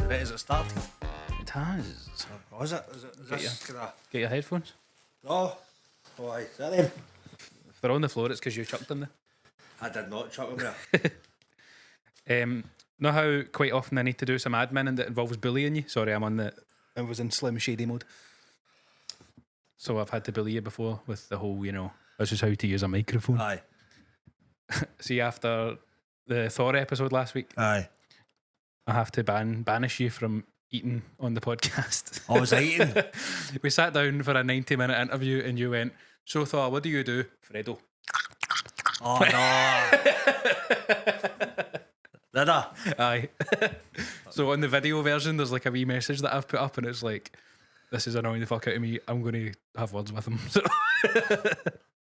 Right, has it started? It has. Oh, is it? Is this gonna... Get your headphones. Oh, aye. Is that them? If they're on the floor, it's because you chucked them I did not chuck them there. Know how quite often I need to do some admin and that involves bullying you? Sorry, I was in Slim Shady mode. So I've had to bully you before with the whole, this is how to use a microphone. Aye. See, after the Thor episode last week, Aye. I have to banish you from eating on the podcast. I was eating. We sat down for a 90-minute interview and you went, "So Thor, what do you do?" Fredo. Oh, no. Did I? Aye. So on the video version, there's like a wee message that I've put up and it's like, "This is annoying the fuck out of me. I'm going to have words with him." So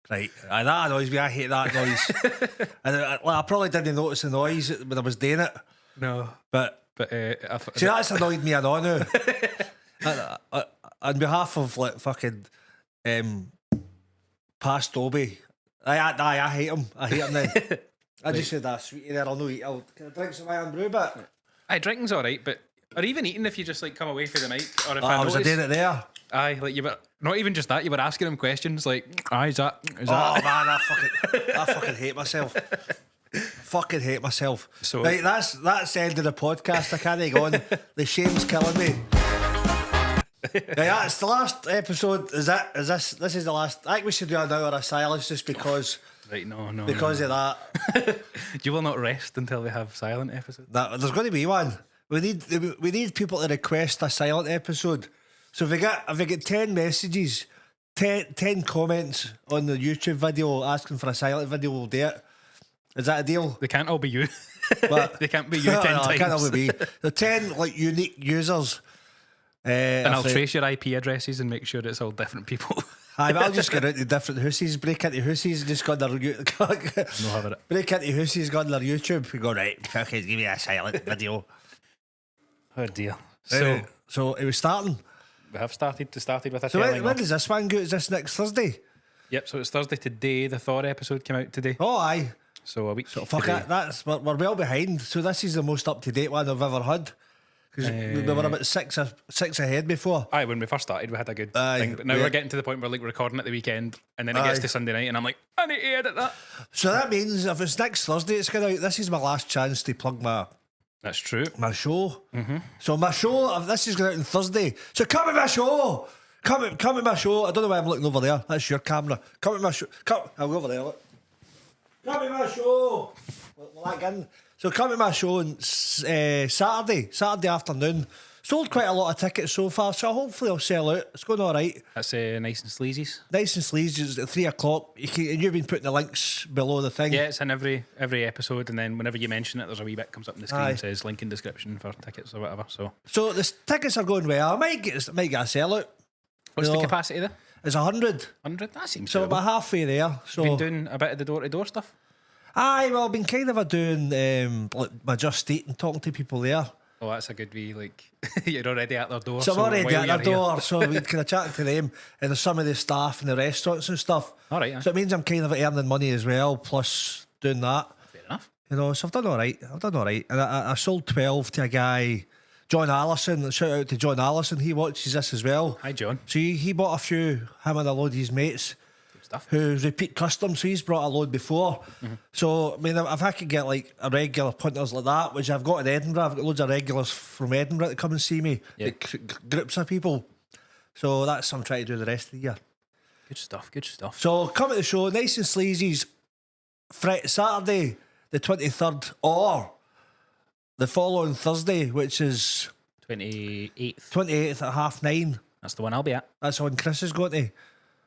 Right. Aye, that annoys me. I hate that noise. And I probably didn't notice the noise when I was doing it. no. But see, that's annoyed me, I know now. On behalf of like fucking past Obie, I hate him. I hate him now. I just said that sweetie there. I'll no eat. Can I drink some iron brew? But Drinking's alright, but or even eating if you just like come away from the mic or if I was notice, doing it there. Aye, like you were not even just that. You were asking him questions like, "Aye, is that?" Oh man, I fucking hate myself. Fucking hate myself. So right, that's the end of the podcast. I can't go on. The shame's killing me. Right, that's the last episode. Is this? This is the last. I think we should do an hour of silence just because. Right, no. Because of that. You will not rest until we have silent episodes. There's going to be one. We need people to request a silent episode. So if we get 10 messages, 10 comments on the YouTube video asking for a silent video, we'll do it. Is that a deal? They can't all be you. But, They can't be you 10 times. It can't all be me. The 10 like unique users. And I'll trace your IP addresses and make sure it's all different people. Aye, but I'll just get out to different houses, break into houses, and just go on their No having it. break into houses, go on their YouTube. We go right. Okay, give me a silent video. Oh dear. So it was starting. We have started with a So telling when off. does this one go? Is this next Thursday? Yep, so it's Thursday today. The Thor episode came out today. Oh, aye. So a week. So fuck today. it. We're well behind. So this is the most up to date one I've ever had. Because we were about six ahead before. Aye, when we first started, we had a good Aye, thing. But now yeah. we're getting to the point where like we're recording at the weekend, and then it gets Aye. to Sunday night, and I'm like, I need to edit that. So that means if it's next Thursday, it's going out. This is my last chance to plug That's true. my show. So my show, if this is going out on Thursday. So come to my show. Come to my show. I don't know why I'm looking over there. That's your camera. Come to my show. I'll go over there. Look. Come to my show. Will that get in? So come to my show on Saturday afternoon. Sold quite a lot of tickets so far, so hopefully I'll sell out. It's going all right. That's nice and sleazy's. Nice and sleazy. It's at 3 o'clock. And you've been putting the links below the thing. Yeah, it's in every episode, and then whenever you mention it, there's a wee bit comes up on the screen Aye. that says link in description for tickets or whatever. So So tickets are going well. I might get a sellout. what's You the know, capacity there? It's 100. 100? That seems So doable. about halfway there. So Been doing a bit of the door-to-door stuff. aye, well, I've been kind of doing like my Just Eat and talking to people there. Oh, that's a good wee, like, you're already at their door. So I'm already while at their you're door, here- so we kind of chatting to them and there's some of the staff in the restaurants and stuff. All right, aye. So it means I'm kind of earning money as well, plus doing that. Fair enough. You know, so I've done all right. And I sold 12 to a guy, John Allison. Shout out to John Allison. He watches this as well. Hi, John. So he bought a few, him and a load of his mates, Good stuff. who's repeat customers. So he's brought a load before. So, I mean, if I could get like a regular punters like that, which I've got in Edinburgh, I've got loads of regulars from Edinburgh to come and see me, Yeah. like, groups of people. So that's what I'm trying to do the rest of the year. Good stuff. So come at the show, nice and sleazy's Saturday the 23rd or the following Thursday, which is 28th. 28th at 9:30. That's the one I'll be at. That's when Chris is going to.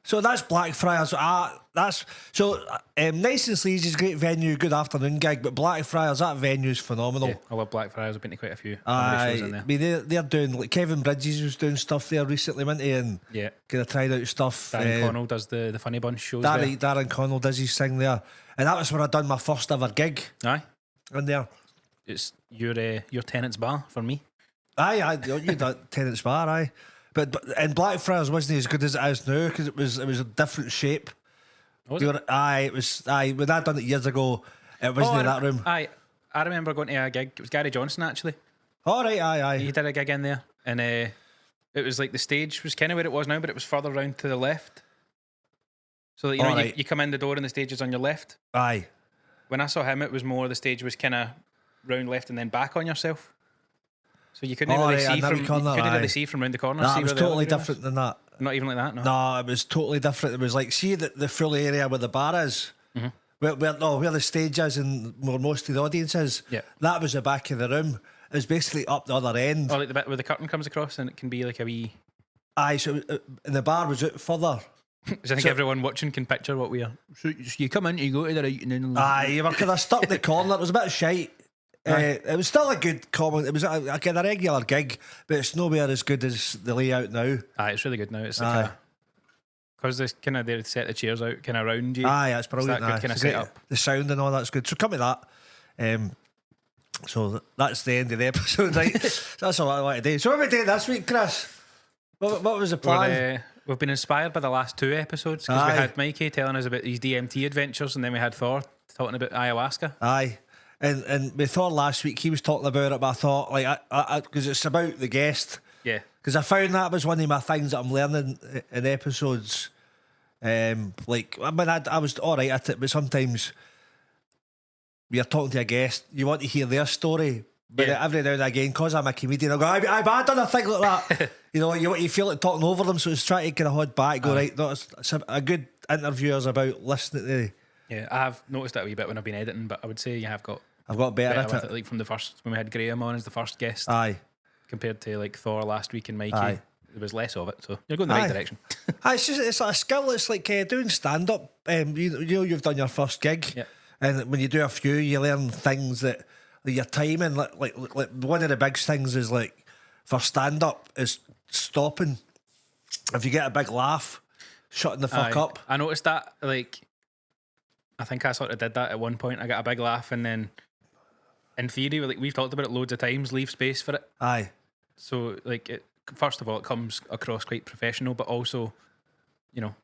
So that's Blackfriars. Nice and Sleazy's great venue, good afternoon gig, but Blackfriars, that venue's phenomenal. Yeah, I love Blackfriars. I've been to quite a few comedy shows in I there. mean, they're doing, like Kevin Bridges was doing stuff there recently, wasn't he? And Yeah. kind of tried out stuff. Darren Connell does the Funny Bunch shows there. Darren Connell does his thing there. And that was where I done my first ever gig Aye. in there. It's your tenant's bar for me. Aye, you done Tenants Bar, aye. But and Blackfriars wasn't as good as it is now because it was a different shape. Was it? When I done it years ago, it wasn't in that room. Aye. I remember going to a gig. It was Gary Johnson actually. All right, aye. He did a gig in there, and it was like the stage was kind of where it was now, but it was further round to the left. So that, you know, you come in the door and the stage is on your left. Aye. When I saw him, it was more the stage was kind of round left and then back on yourself. So you couldn't really see from really see from round the corner. Nah, it was totally different than that. Not even like that. No, it was totally different. It was like, see the full area where the bar is, where the stage is and where most of the audience is. Yeah, that was the back of the room. It was basically up the other end. Oh, like the bit where the curtain comes across and it can be like a wee. Aye, so and the bar was out further. So I think everyone watching can picture what we are. So you come in, you go to the right, and then. Aye, you were kind of stuck in the corner. It was a bit shite. It was still a good comment. It was a regular gig, but it's nowhere as good as the layout now. Aye, it's really good now. It's like because they set the chairs out kind of around you. Aye, that's brilliant. That good kind of setup. The sound and all that's good. So come to that. So that's the end of the episode, right? That's all I want to do. So what are we doing this week, Chris? What was the plan? We've been inspired by the last 2 episodes because we had Mikey telling us about his DMT adventures, and then we had Thor talking about ayahuasca. Aye. And with Thor last week, he was talking about it, but I thought, like, because it's about the guest. Yeah. Because I found that was one of my things that I'm learning in episodes. Like, I mean, I was all right at it, but sometimes you're talking to a guest, you want to hear their story, but every now and again, because I'm a comedian, I go, I done a thing like that. You feel like talking over them, so it's trying to kind of hold back, go, right, no, it's a good interviewer's about listening to. Yeah, I have noticed that a wee bit when I've been editing, but I would say I've got better at it. Like from the first, when we had Graham on as the first guest. Aye. Compared to like Thor last week and Mikey. Aye. There was less of it, so you're going the right direction. It's like a skill. It's like doing stand up. You've done your first gig, and when you do a few, you learn things that your timing. Like one of the big things is like for stand up is stopping. If you get a big laugh, shutting the fuck up. I noticed that. Like, I think I sort of did that at one point. I got a big laugh, and then in theory, like we've talked about it loads of times, leave space for it. Aye. So like first of all, it comes across quite professional, but also,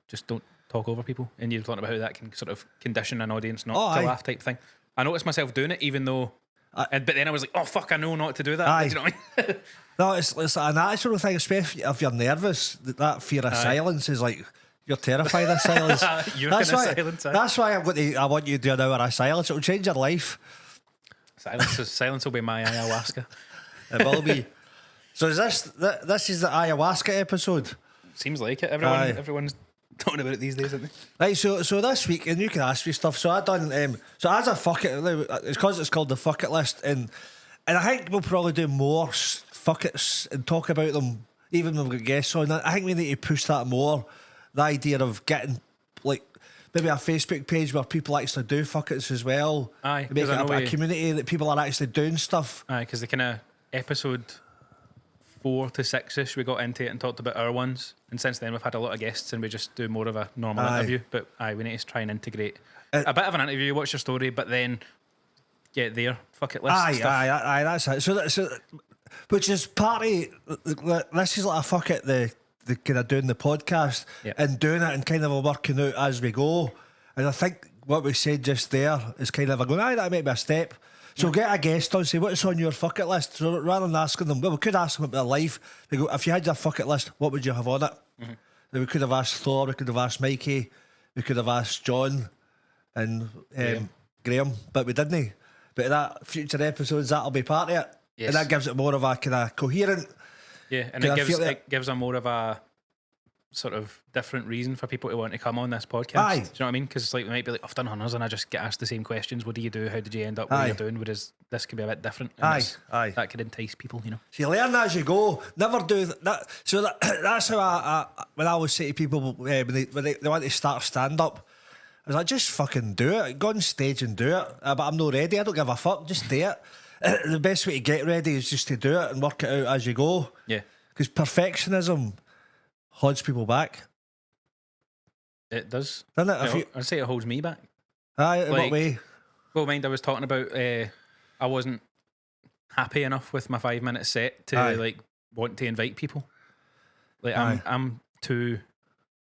just don't talk over people. And you're talking about how that can sort of condition an audience not to laugh type thing. I noticed myself doing it, even though, but then I was like, oh fuck, I know not to do that. Aye. Do you know what I mean? No, it's a natural thing, especially if you're nervous. That fear of silence is like, you're terrified of silence. That's why I want you to do an hour of silence. It'll change your life. Silence will be my ayahuasca. It will be. So is this is the ayahuasca episode? Seems like it. Everyone's talking about it these days, isn't they? Right. So this week, and you can ask me stuff. So I done. So as a fuck it, it's because it's called the fuck it list, and I think we'll probably do more fuck it's and talk about them, even when we've got guests on. I think we need to push that more. The idea of getting like maybe a Facebook page where people actually do fuck it's as well. Aye, make it a community that people are actually doing stuff. Aye, because the kind of episode 4 to 6ish, we got into it and talked about our ones, and since then we've had a lot of guests and we just do more of a normal interview. But we need to try and integrate a bit of an interview. What's your story? But then get their fuck it list. Aye, that's it. So which is partly this is like a fuck it the kind of doing the podcast and doing it and kind of working out as we go. And I think what we said just there is kind of going, that might be a step. So get a guest on, say, what's on your fuck it list? So rather than asking them, well, we could ask them about their life. They go, if you had your fuck it list, what would you have on it? Then we could have asked Thor, we could have asked Mikey, we could have asked John and Graham, but we didn't. But in that future episodes, that'll be part of it. Yes. And that gives it more of a kind of coherent. Yeah, and it gives a more of a sort of different reason for people to want to come on this podcast. Aye. Do you know what I mean? Because it's like we might be like, I've done hunters and I just get asked the same questions. What do you do? How did you end up where you're doing? Whereas this could be a bit different. And that could entice people, So you learn as you go. Never do that. So that's how I when I always say to people when they want to start stand up, I was like, just fucking do it. Go on stage and do it. But I'm not ready. I don't give a fuck. Just do it. The best way to get ready is just to do it and work it out as you go. Yeah. Because perfectionism holds people back. It does. Doesn't it? I'd say it holds me back. Aye, in what way? Well, mind I was talking about I wasn't happy enough with my 5-minute set to like want to invite people. Like I'm too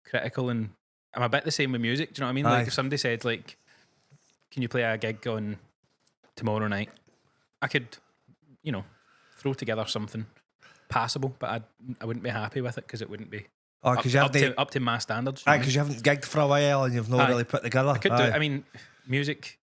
critical, and I'm a bit the same with music. Do you know what I mean? Like if somebody said like, can you play a gig on tomorrow night? I could, throw together something passable, but I wouldn't be happy with it because it wouldn't be Oh, because you haven't. up to my standards. Aye, because you haven't gigged for a while and you've not really put together. I could do. I mean, music.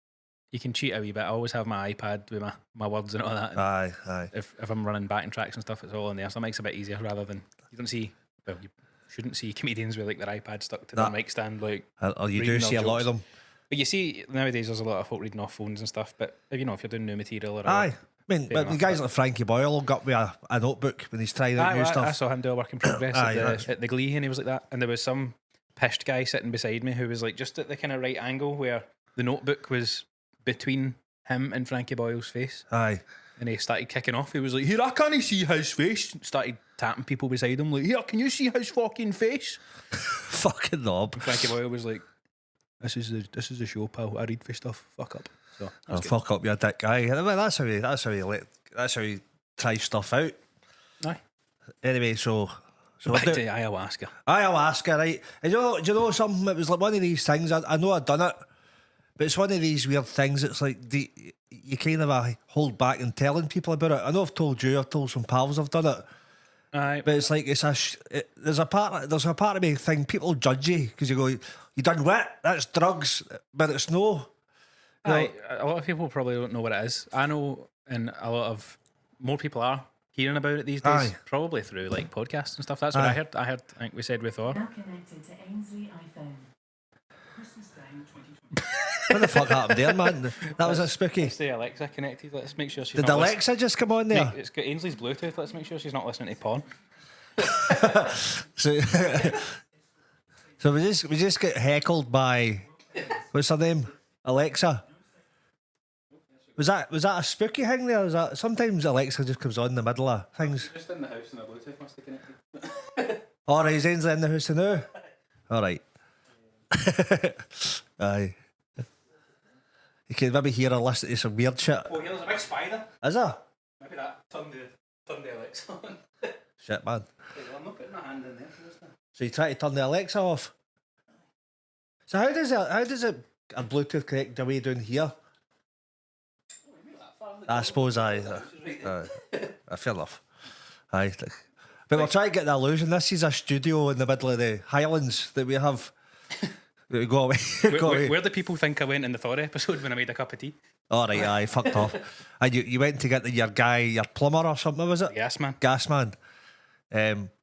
You can cheat a wee bit. I always have my iPad with my words and all that. And Aye. If I'm running backing tracks and stuff, it's all in there, so it makes it a bit easier rather than you don't see. Well, you shouldn't see comedians with like their iPad stuck to their mic stand, like. Or you do see a lot of them. But you see nowadays there's a lot of folk reading off phones and stuff. But if you're doing new material or Aye. I mean, but the guys like Frankie Boyle will got with a notebook when he's trying out new stuff. I saw him do a work in progress at the Glee, and he was like that. And there was some pissed guy sitting beside me who was like just at the kind of right angle where the notebook was between him and Frankie Boyle's face. Aye. And he started kicking off. He was like, "Here, I can't see his face." Started tapping people beside him like, "Here, can you see his fucking face?" Fucking knob. And Frankie Boyle was like, This is the show, pal. I read for stuff. Fuck up." So fuck up, you dick guy. I mean, that's how he tries stuff out. Aye. Anyway, so back to ayahuasca. Ayahuasca, right? And do you know something? It was like one of these things. I know I'd done it, but it's one of these weird things. It's like you kind of hold back in telling people about it. I know I've told you. I've told some pals I've done it. Aye. But it's like there's a part of me thing. People judge you because you go, "You done what? That's drugs," but it's no. Aye, a lot of people probably don't know what it is. I know, and a lot of more people are hearing about it these days, probably through like podcasts and stuff. That's what I heard. I think we said with Thor. Now connected to Ainsley iPhone. Christmas Day 2020. What the fuck happened there, man? That was a spooky. Let's say Alexa connected. Let's make sure she's Did not Alexa just come on there? It's got Ainsley's Bluetooth. Let's make sure she's not listening to porn. So we just get heckled by what's her name? Alexa. Was that a spooky thing there? Was that sometimes Alexa just comes on in the middle of things? Just in the house and the Bluetooth must have connected. All right, he's Ainsley in the house now. All right. Aye. You can maybe hear her listen to some weird shit. Oh, here's a big spider. Is there? Maybe that turned the Alexa on. Shit, man. I'm not putting my hand in there. So you try to turn the Alexa off. So how does it a Bluetooth connect away down here? I suppose fair enough. Aye. But we'll try to get the illusion. This is a studio in the middle of the Highlands that we have. We go away. Where do people think I went in the Thor episode when I made a cup of tea? All right, aye, fucked off. And you went to get your plumber or something, was it? Gas man.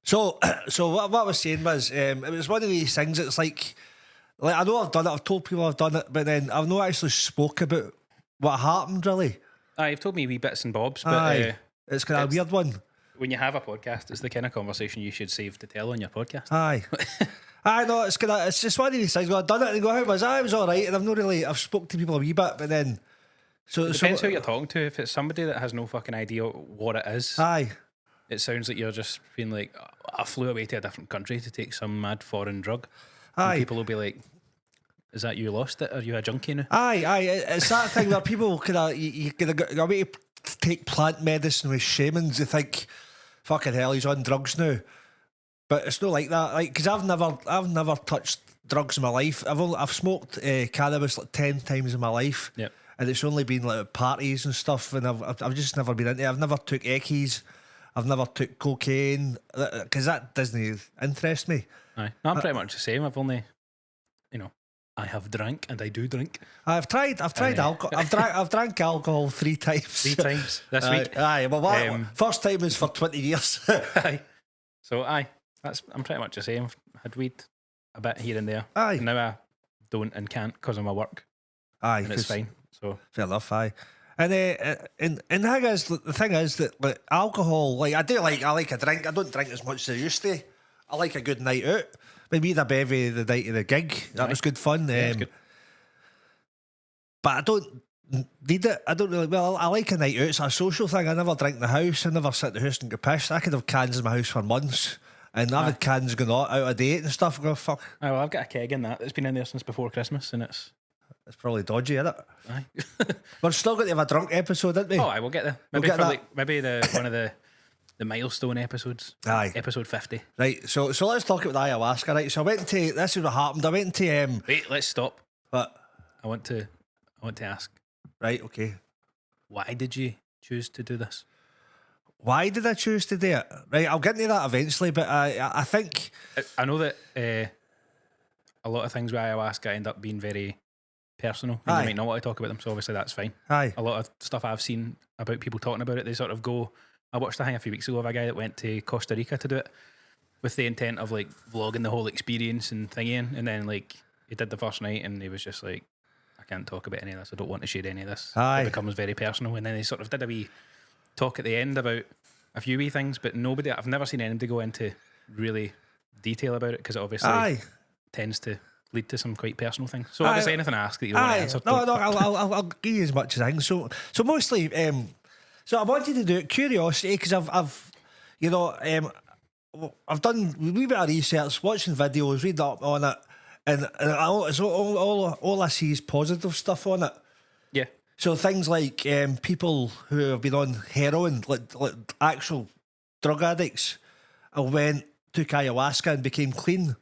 So what I was saying was, it was one of these things. It's like I know I've done it. I've told people I've done it, but then I've not actually spoke about what happened really. Aye, you've told me wee bits and bobs, but it's kind of a weird one. When you have a podcast, it's the kind of conversation you should save to tell on your podcast. Aye. I know it's just one of these things. I've done it and go, how was I? It was all right, and I've spoke to people a wee bit, but then it depends who you're talking to. If it's somebody that has no fucking idea what it is, aye, it sounds like you're just being like, I flew away to a different country to take some mad foreign drug. Aye, and people will be like, is that you lost it? Are you a junkie now? Aye, it's that thing where people you go away to take plant medicine with shamans. They think, fucking hell, he's on drugs now. But it's not like that, like, because I've never touched drugs in my life. I've smoked cannabis like 10 times in my life, yep. And it's only been like parties and stuff, and I've just never been into it. I've never took eckies, I've never took cocaine, because that doesn't interest me. Aye, no, I'm pretty much the same. I've only, I have drank and I do drink. I've tried alcohol. I've drank alcohol 3 times. 3 times this week. Aye, well, first time was for 20 years. Aye. So I'm pretty much the same. I've had weed a bit here and there. Aye. And now I don't and can't because of my work. Aye, and it's fine. So fair enough. Aye. And the thing is that like alcohol, like I like a drink. I don't drink as much as I used to. I like a good night out. Maybe the bevy the night of the gig. That was good fun. Yeah, good. But I don't need it. I don't really. Well, I like a night out. It's a social thing. I never drink in the house. I never sit in the house and get pissed. I could have cans in my house for months. And I've had cans going out of date and stuff. Go fuck. Oh, well, I've got a keg in that. It's been in there since before Christmas, and it's probably dodgy, isn't it? Aye. We're still going to have a drunk episode, aren't we? Oh, I will get there. Maybe maybe one of the milestone episodes. Aye, episode 50. Right. So let's talk about the ayahuasca. Right. So I went to. This is what happened. I went to. Wait, let's stop. What? I want to ask. Right. Okay. Why did you choose to do this? why did I choose to do it? Right, I'll get into that eventually, but I think I know that a lot of things with ayahuasca end up being very personal. And Aye. you might not want to talk about them, so obviously that's fine. aye, A lot of stuff I've seen about people talking about it, they sort of go. I watched a thing a few weeks ago of a guy that went to Costa Rica to do it with the intent of like vlogging the whole experience and thingying, and then like he did the first night and he was just like, I can't talk about any of this. I don't want to share any of this. Aye. It becomes very personal, and then he sort of did a wee talk at the end about a few wee things, but nobody. I've never seen anybody go into really detail about it because it obviously aye. tends to lead to some quite personal things. So Aye. obviously anything I ask that you don't want to Aye, answer. no, don't- I'll give you as much as I can. So mostly, so I wanted to do it curiosity because I've, you know, I've done a wee bit of research, watching videos, reading up on it, and all I see is positive stuff on it. Yeah. So things like people who have been on heroin, like actual drug addicts, took ayahuasca and became clean.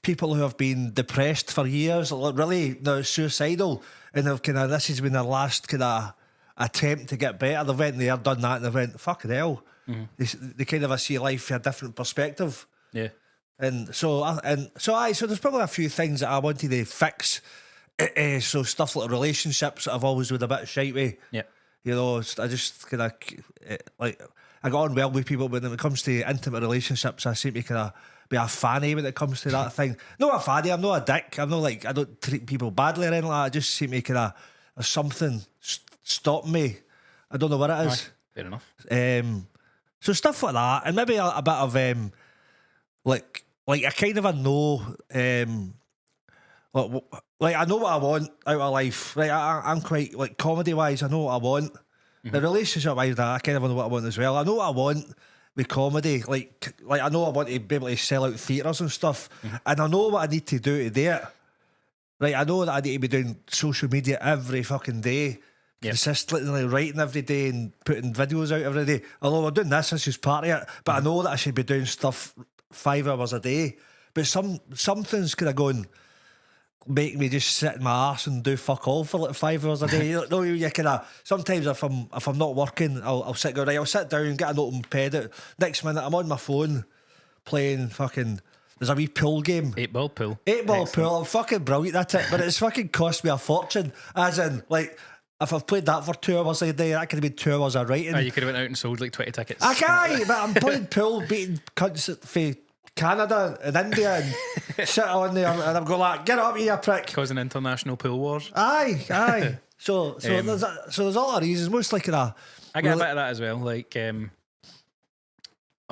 People who have been depressed for years, like really now suicidal, and have this has been their last kind of attempt to get better. They went there, done that, and they went, fucking hell. They kind of see life from a different perspective. Yeah. And so there's probably a few things that I wanted to fix. So stuff like relationships that I've always been a bit shite with. Yeah. You know, I just kind of like I got on well with people, but when it comes to intimate relationships, I seem to kind of be a fanny when it comes to that thing. Not a fanny, I'm not a dick. I'm not like, I don't treat people badly or anything like that. I just seem to kind of there's something stopping me. I don't know what it is. Fair enough. So stuff like that, and maybe a bit of like I kind of know like I know what I want out of life. Right, I'm quite like comedy wise. I know what I want. The relationship wise, I kind of know what I want as well. I know what I want with comedy. Like I know I want to be able to sell out theatres and stuff, and I know what I need to do to do it. Right, I know that I need to be doing social media every fucking day. Yep. Consistently writing every day and putting videos out every day. Although we're doing this is just part of it. But I know that I should be doing stuff 5 hours a day. But something's kind of going, make me just sit in my arse and do fuck all for like 5 hours a day. You kind of sometimes if I'm not working, I'll sit go right. I'll sit down and get an open pad out. Next minute I'm on my phone playing fucking. There's a wee pool game. 8-ball pool. 8-ball Excellent. pool. I'm fucking brilliant at it, but it's fucking cost me a fortune. As in, like, if I've played that for 2 hours a day, that could have been 2 hours of writing. You could have went out and sold like 20 tickets. I can't, but I'm playing pool, beating cunts for Canada and India, and sit on there, and I'm going like, get up here, prick. Causing international pool wars. Aye. So there's all the reasons. Most like I get a bit of that as well. Like, I've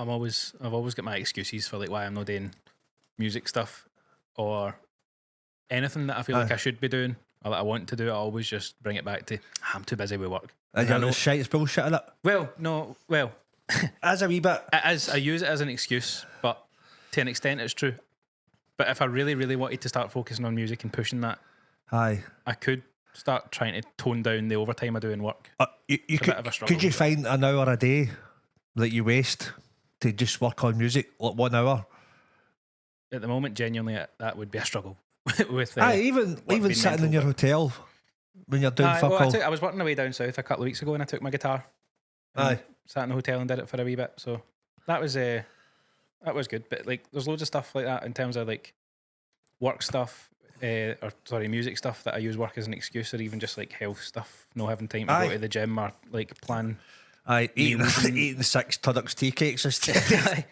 always got my excuses for like why I'm not doing music stuff or anything that I feel like I should be doing or that I want to do. I always just bring it back to I'm too busy with work. And I know. it's shite, it's bullshit, isn't it? As a wee bit. I use it as an excuse, but to an extent it's true. But if I really, really wanted to start focusing on music and pushing that, Aye. I could start trying to tone down the overtime I do in work. You It's a bit of a struggle. could you find an hour a day that you waste to just work on music, like 1 hour? At the moment, genuinely, that would be a struggle. with Even being sitting in mental, your but- hotel when you're doing fuck all. I was working away down south a couple of weeks ago and I took my guitar. Aye. Sat in the hotel and did it for a wee bit. So that was good. But like, there's loads of stuff like that in terms of like work stuff, music stuff that I use work as an excuse, or even just like health stuff. Not having time to go to the gym or like plan. Aye, eating 6 Tuddocks tea cakes instead.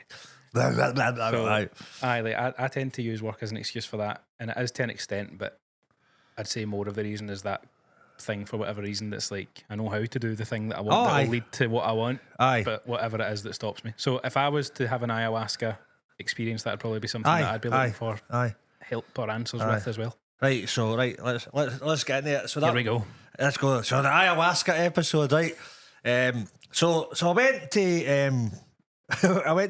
Blah, blah, blah, blah, So, blah. I tend to use work as an excuse for that, and it is to an extent, but I'd say more of the reason is that thing for whatever reason that's like I know how to do the thing that I want that will lead to what I want, Aye. but whatever it is that stops me. So if I was to have an ayahuasca experience, that'd probably be something that I'd be looking for help or answers with as well. Right, so let's get into it. So Here we go. Let's go. So the ayahuasca episode, right? So I went to where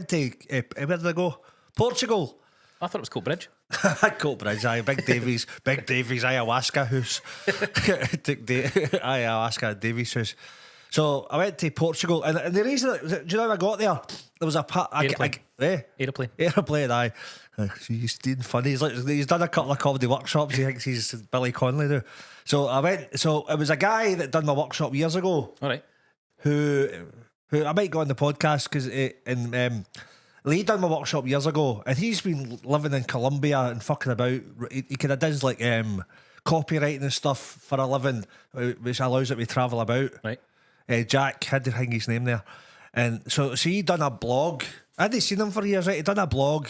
did I go? Portugal. I thought it was Coatbridge. Coatbridge, aye, Big Davies ayahuasca house. Took the ayahuasca at Davies house. So I went to Portugal, and the reason, do you know how I got there? There was Aeroplane. Aeroplane, aye. He's doing funny. He's done a couple of comedy workshops. He thinks he's Billy Connolly now. So I went. So it was a guy that done my workshop years ago All right. who who I might go on the podcast because Lee done my workshop years ago, and he's been living in Colombia and fucking about. He kind of does like copywriting and stuff for a living, which allows him to travel about. Right. Jack had to hang his name there, and so he done a blog. I hadn't seen him for years. Right, he done a blog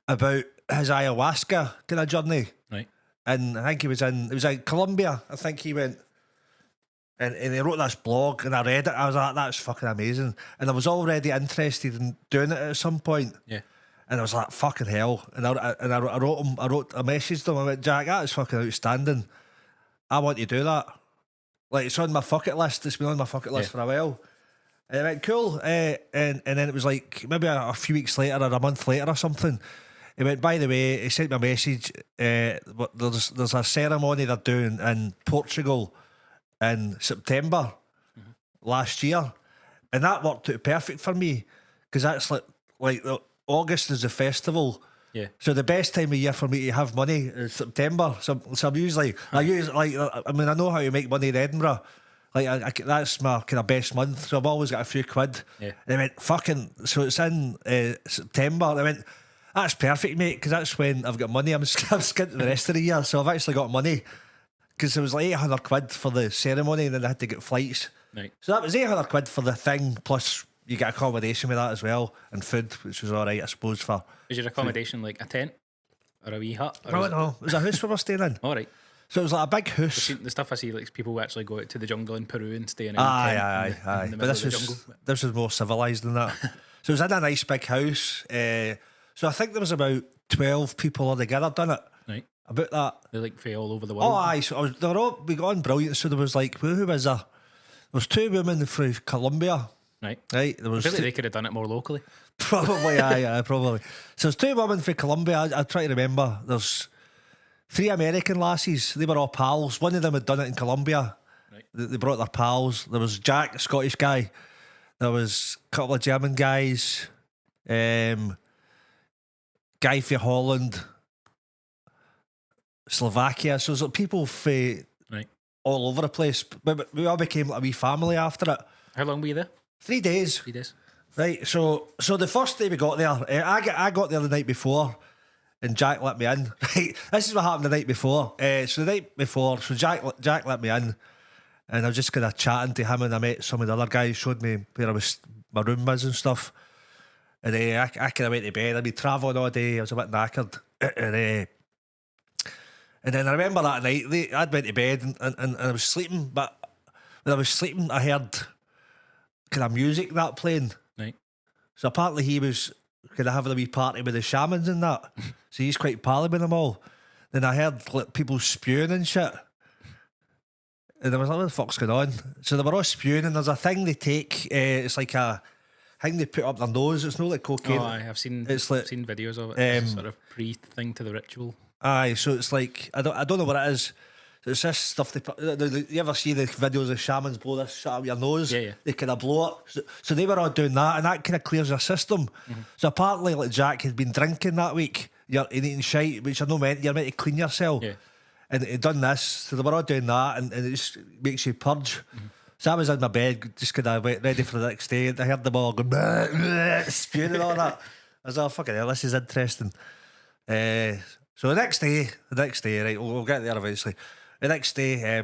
about his ayahuasca kind of journey. Right. And I think it was in Colombia. I think he went. And he wrote this blog, and I read it. I was like, that's fucking amazing. And I was already interested in doing it at some point. Yeah. And I was like, fucking hell. And I wrote a message to him. I went, Jack, that is fucking outstanding. I want to do that. Like, it's on my bucket list. It's been on my bucket list for a while. And I went, cool. And then it was like maybe a few weeks later or a month later or something. He went, by the way, he sent me a message. But there's a ceremony they're doing in Portugal in September last year, and that worked out perfect for me because that's like August is the festival. Yeah. So the best time of year for me to have money is September. So I'm usually I know how to make money in Edinburgh. Like that's my kind of best month. So I've always got a few quid. Yeah. And I went fucking. So it's in September. And I went, that's perfect, mate, because that's when I've got money. I'm skint the rest of the year, so I've actually got money. Because it was like 800 quid for the ceremony, and then I had to get flights. Right. So that was 800 quid for the thing, plus you get accommodation with that as well, and food, which was alright, I suppose. For Is your accommodation like a tent or a wee hut? Or no, is no, it was a house we were staying in. All right. So it was like a big house. The stuff I see, like people actually go out to the jungle in Peru and stay in a Aye. in the But middle of the jungle. this was more civilised than that. So it was in a nice big house. So I think there was about 12 people altogether done it. Right. About that. They like fly all over the world. Oh, aye. So we got on brilliant. So there was like, who was there? There was 2 women from Colombia. Right. Right. There I was feel like they could have done it more locally. Probably, aye, probably. So there's 2 women from Colombia. I try to remember. There's 3 American lasses. They were all pals. One of them had done it in Colombia. Right. They brought their pals. There was Jack, the Scottish guy. There was a couple of German guys. Guy from Holland. Slovakia. So there's like people from all over the place. But we all became like a wee family after it. How long were you there? 3 days. 3 days. Right, so the first day we got there, I got there the night before, and Jack let me in. Right, this is what happened the night before. So the night before, so Jack let me in, and I was just kind of chatting to him, and I met some of the other guys, showed me where my room was and stuff. And I kind of went to bed. I'd been travelling all day. I was a bit knackered, and then I remember that night I'd went to bed and I was sleeping, but when I was sleeping, I heard kind of music that playing. Right. So apparently he was kind of having a wee party with the shamans and that. So he's quite pally with them all. Then I heard like people spewing and shit. And I was like, what the fuck's going on? So they were all spewing, and there's a thing they take. It's like a thing they put up their nose. It's not like cocaine. Oh, I've seen videos of it. It's a sort of pre-thing to the ritual. Aye, so it's like I don't know what it is. So it's this stuff they put. You ever see the videos of shamans blow this shit up your nose? Yeah. They kind of blow it. So they were all doing that, and that kind of clears your system. Mm-hmm. So apparently, like Jack had been drinking that week. You're eating shite, which you're meant to clean yourself. Yeah. And he'd done this, so they were all doing that, and it just makes you purge. Mm-hmm. So I was in my bed, just kind of ready for the next day, and I heard them all going, bleh, bleh, spewing and all that. I was like, oh, fucking hell, this is interesting. So the next day, right, we'll get there eventually. The next day,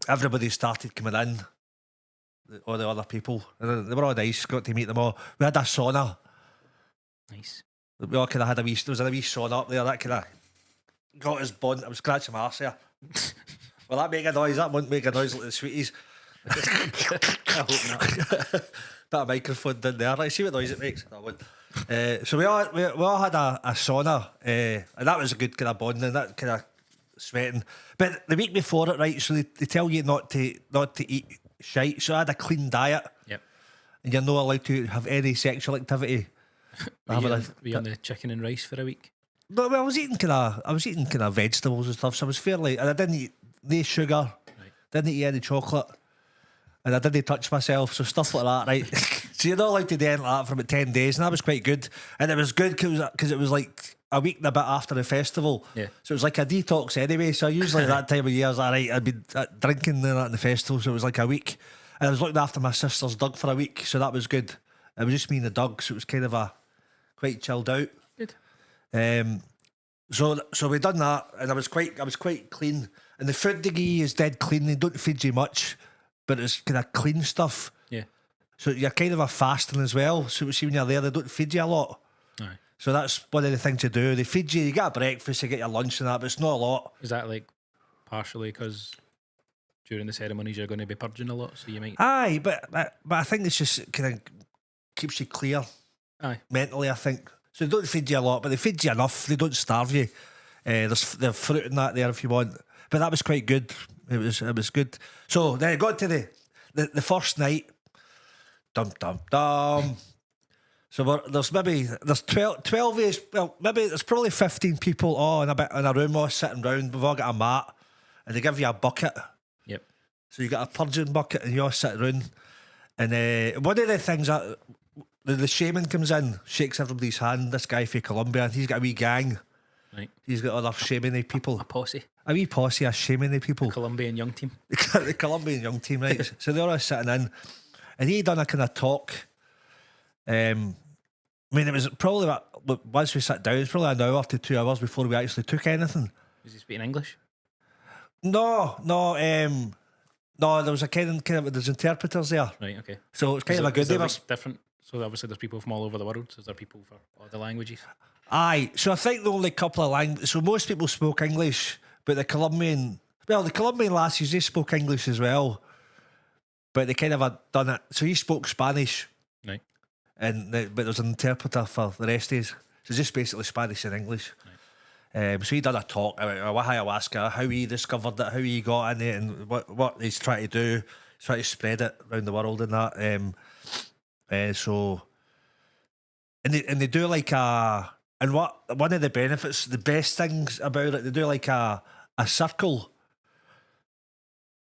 everybody started coming in, all the other people, and they were all nice, got to meet them all. We had a sauna. Nice. We all kind of had there was a wee sauna up there, that kind of got us bunt. I was scratching my arse here. Will that make a noise? That won't make a noise like the sweeties. I hope not. Bit of microphone down there. Right, see what noise it makes. I won't. So we all had a sauna, and that was a good kind of bonding, that kind of sweating. But the week before it, right, so they tell you not to eat shite. So I had a clean diet. Yep. And you're not allowed to have any sexual activity. Were you on the chicken and rice for a week? But I was eating kind of vegetables and stuff. So I was fairly, and I didn't eat no sugar, didn't eat any chocolate, and I didn't touch myself. So stuff like that, right? So you're not allowed to do anything like that for about 10 days, and that was quite good. And it was good because it was like a week and a bit after the festival. Yeah. So it was like a detox anyway. So usually that time of year, I was like, right, I'd be drinking and that in the festival, so it was like a week. And I was looking after my sister's dog for a week, so that was good. It was just me and the dog, so it was kind of a quite chilled out. Good. So we done that, and I was quite clean. And the food they give you is dead clean. They don't feed you much, but it's kind of clean stuff. Yeah. So you're kind of a fasting as well. So see when you're there, they don't feed you a lot. Aye. So that's one of the things you do. They feed you. You get a breakfast, you get your lunch and that, but it's not a lot. Is that like partially because during the ceremonies you're going to be purging a lot, so you might... Aye, but I think it's just kind of keeps you clear. Aye. Mentally, I think. So they don't feed you a lot, but they feed you enough. They don't starve you. There's fruit and that there if you want. But that was quite good. It was good. So then I got to the first night. Dum dum dum. So there's 12 of us. Well, maybe there's probably 15 people all in a room all sitting round. We've all got a mat, and they give you a bucket. Yep. So you got a purging bucket, and you all sit around. And one of the things that the shaman comes in, shakes everybody's hand. This guy from Colombia, and he's got a wee gang. Right. He's got other shamany people. A posse. A wee posse of shamany people. Colombian young team. The Colombian young team, right? So they're all sitting in, and he done a kind of talk. I mean, it was probably once we sat down, it was probably an hour to 2 hours before we actually took anything. Was he speaking English? No. There was a kind of there's interpreters there, Right. Okay. so it's kind of a good. Is there, They were like, different. So obviously there's people from all over the world. So is there people for all the languages? Aye, so I think the only couple of languages. So most people spoke English, but the Colombian lassies, they spoke English as well, but they kind of had done it. So he spoke Spanish, Right. but there was an interpreter for the rest of us. So just basically Spanish and English. Right. So he done a talk about ayahuasca, how he discovered it, how he got in it, and what he's trying to do. He's trying to spread it around the world and that. And they do like a. And one of the benefits, the best things about it, they do like a circle,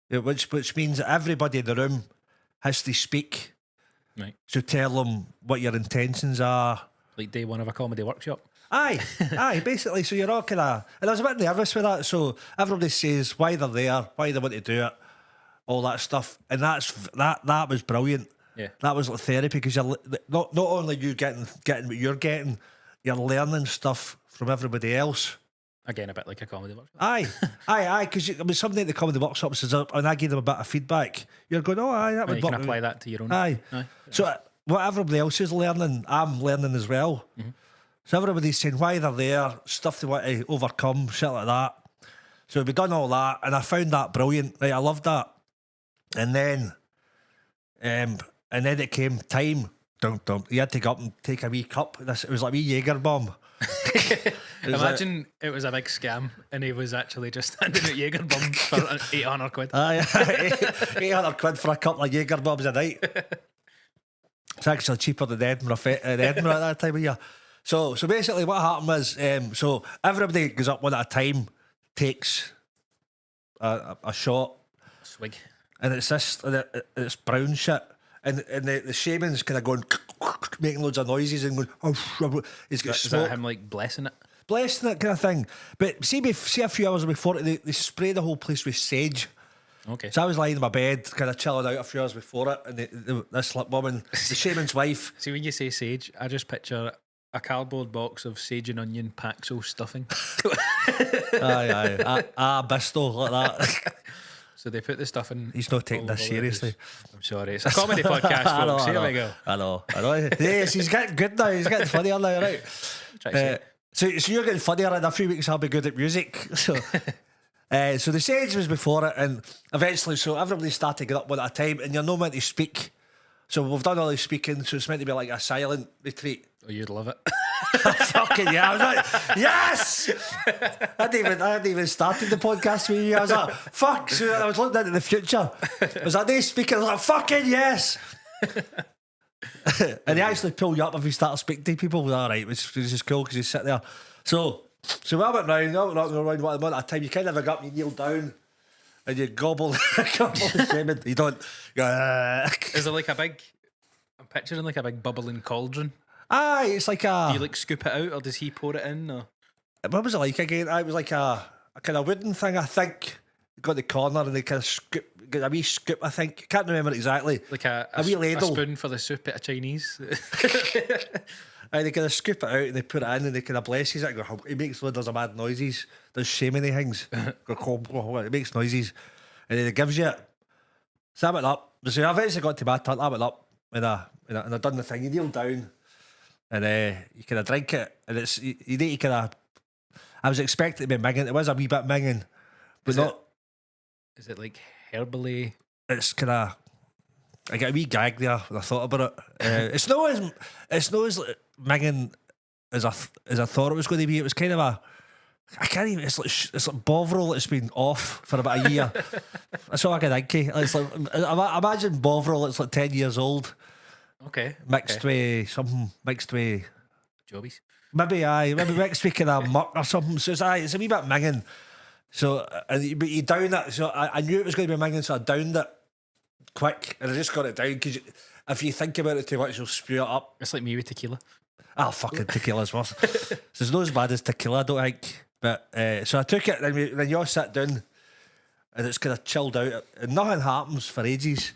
which means that everybody in the room has to speak. Right. So tell them what your intentions are. Like day one of a comedy workshop. Aye, basically. So you're all kind of, and I was a bit nervous with that. So everybody says why they're there, why they want to do it, all that stuff, and that was brilliant. Yeah. That was like therapy because you're not only you getting what you're getting. You're learning stuff from everybody else. Again, a bit like a comedy workshop. Aye. Because somebody at the comedy workshop says, and I give them a bit of feedback. You're going, that would You can apply that to your own. Aye. So what everybody else is learning, I'm learning as well. Mm-hmm. So everybody's saying why they're there, stuff they want to overcome, shit like that. So we've done all that, and I found that brilliant. Right, I loved that. And then it came time. He had to go up and take a wee cup. It was like a wee Jaeger bomb. Imagine it was a big scam and he was actually just handing out Jaeger bombs for 800 quid. Aye, 800 quid for a couple of Jaeger bombs a night. It's actually cheaper than Edinburgh at that time of year. So basically what happened was, so everybody goes up one at a time, takes a shot. Swig. And it's brown shit. And the shaman's kind of going, making loads of noises and going, he's got Is smoke. that him like blessing it? Blessing it kind of thing. But see a few hours before it, they spray the whole place with sage. Okay. So I was lying in my bed, kind of chilling out a few hours before it, and this woman, the shaman's wife. See, when you say sage, I just picture a cardboard box of sage and onion Paxo stuffing. Aye. Bisto, like that. So they put the stuff in. He's not taking this seriously. I'm sorry, it's a comedy podcast, folks. Here we go. I know. Yes, he's getting good now. He's getting funnier now, right? So you're getting funnier. In a few weeks, I'll be good at music. So the sage was before it, and eventually, so everybody started to get up one at a time, and you're not meant to speak. So we've done all this speaking, so it's meant to be like a silent retreat. Oh, you'd love it. Fucking yeah! I was like, yes! I hadn't even started the podcast with you. I was like, fuck! So I was looking into the future. I was like, they speaking. I was like, fucking yes! And he actually pull you up if you start speaking to people. All right, which is cool because you sit there. So I went round. One at a time. You kind of go up, you kneel down, and you gobble the semen. You don't. Is there like a big? I'm picturing like a big bubbling cauldron. Aye, it's like a. Do you like scoop it out, or does he pour it in? Or what was it like again? It was like a kind of wooden thing, I think. got the corner and they kind of get a wee scoop, I think. Can't remember exactly. Like a wee ladle. spoon for the soup at a Chinese. And they kind of scoop it out and they put it in and they kind of blesses it. He makes loads of mad noises. There's shaming things. It makes noises. And then it gives you it. So I went up. So I eventually got to my turn. I went up and I done the thing. You kneel down and you kind of drink it. And you need to kind of. I was expecting it to be minging. It was a wee bit minging. But Is it like herbally? It's kind of. I get a wee gag there when I thought about it. It's not as like, minging as I thought it was going to be. It was kind of a. I can't even. It's like Bovril that's been off for about a year. That's all I can think of. It's like imagine Bovril. It's like 10 years old. Okay. Mixed with something. Mixed with Jobbies. maybe mixed with kind of muck or something. So it's a wee bit minging. So but you down it. So I knew it was going to be minging, so I downed it quick, and I just got it down because if you think about it too much, you'll spew it up. It's like me with tequila. Oh, fucking tequila's worse. So it's not as bad as tequila, I don't think. But so I took it, then you all sit down, and it's kind of chilled out, and nothing happens for ages,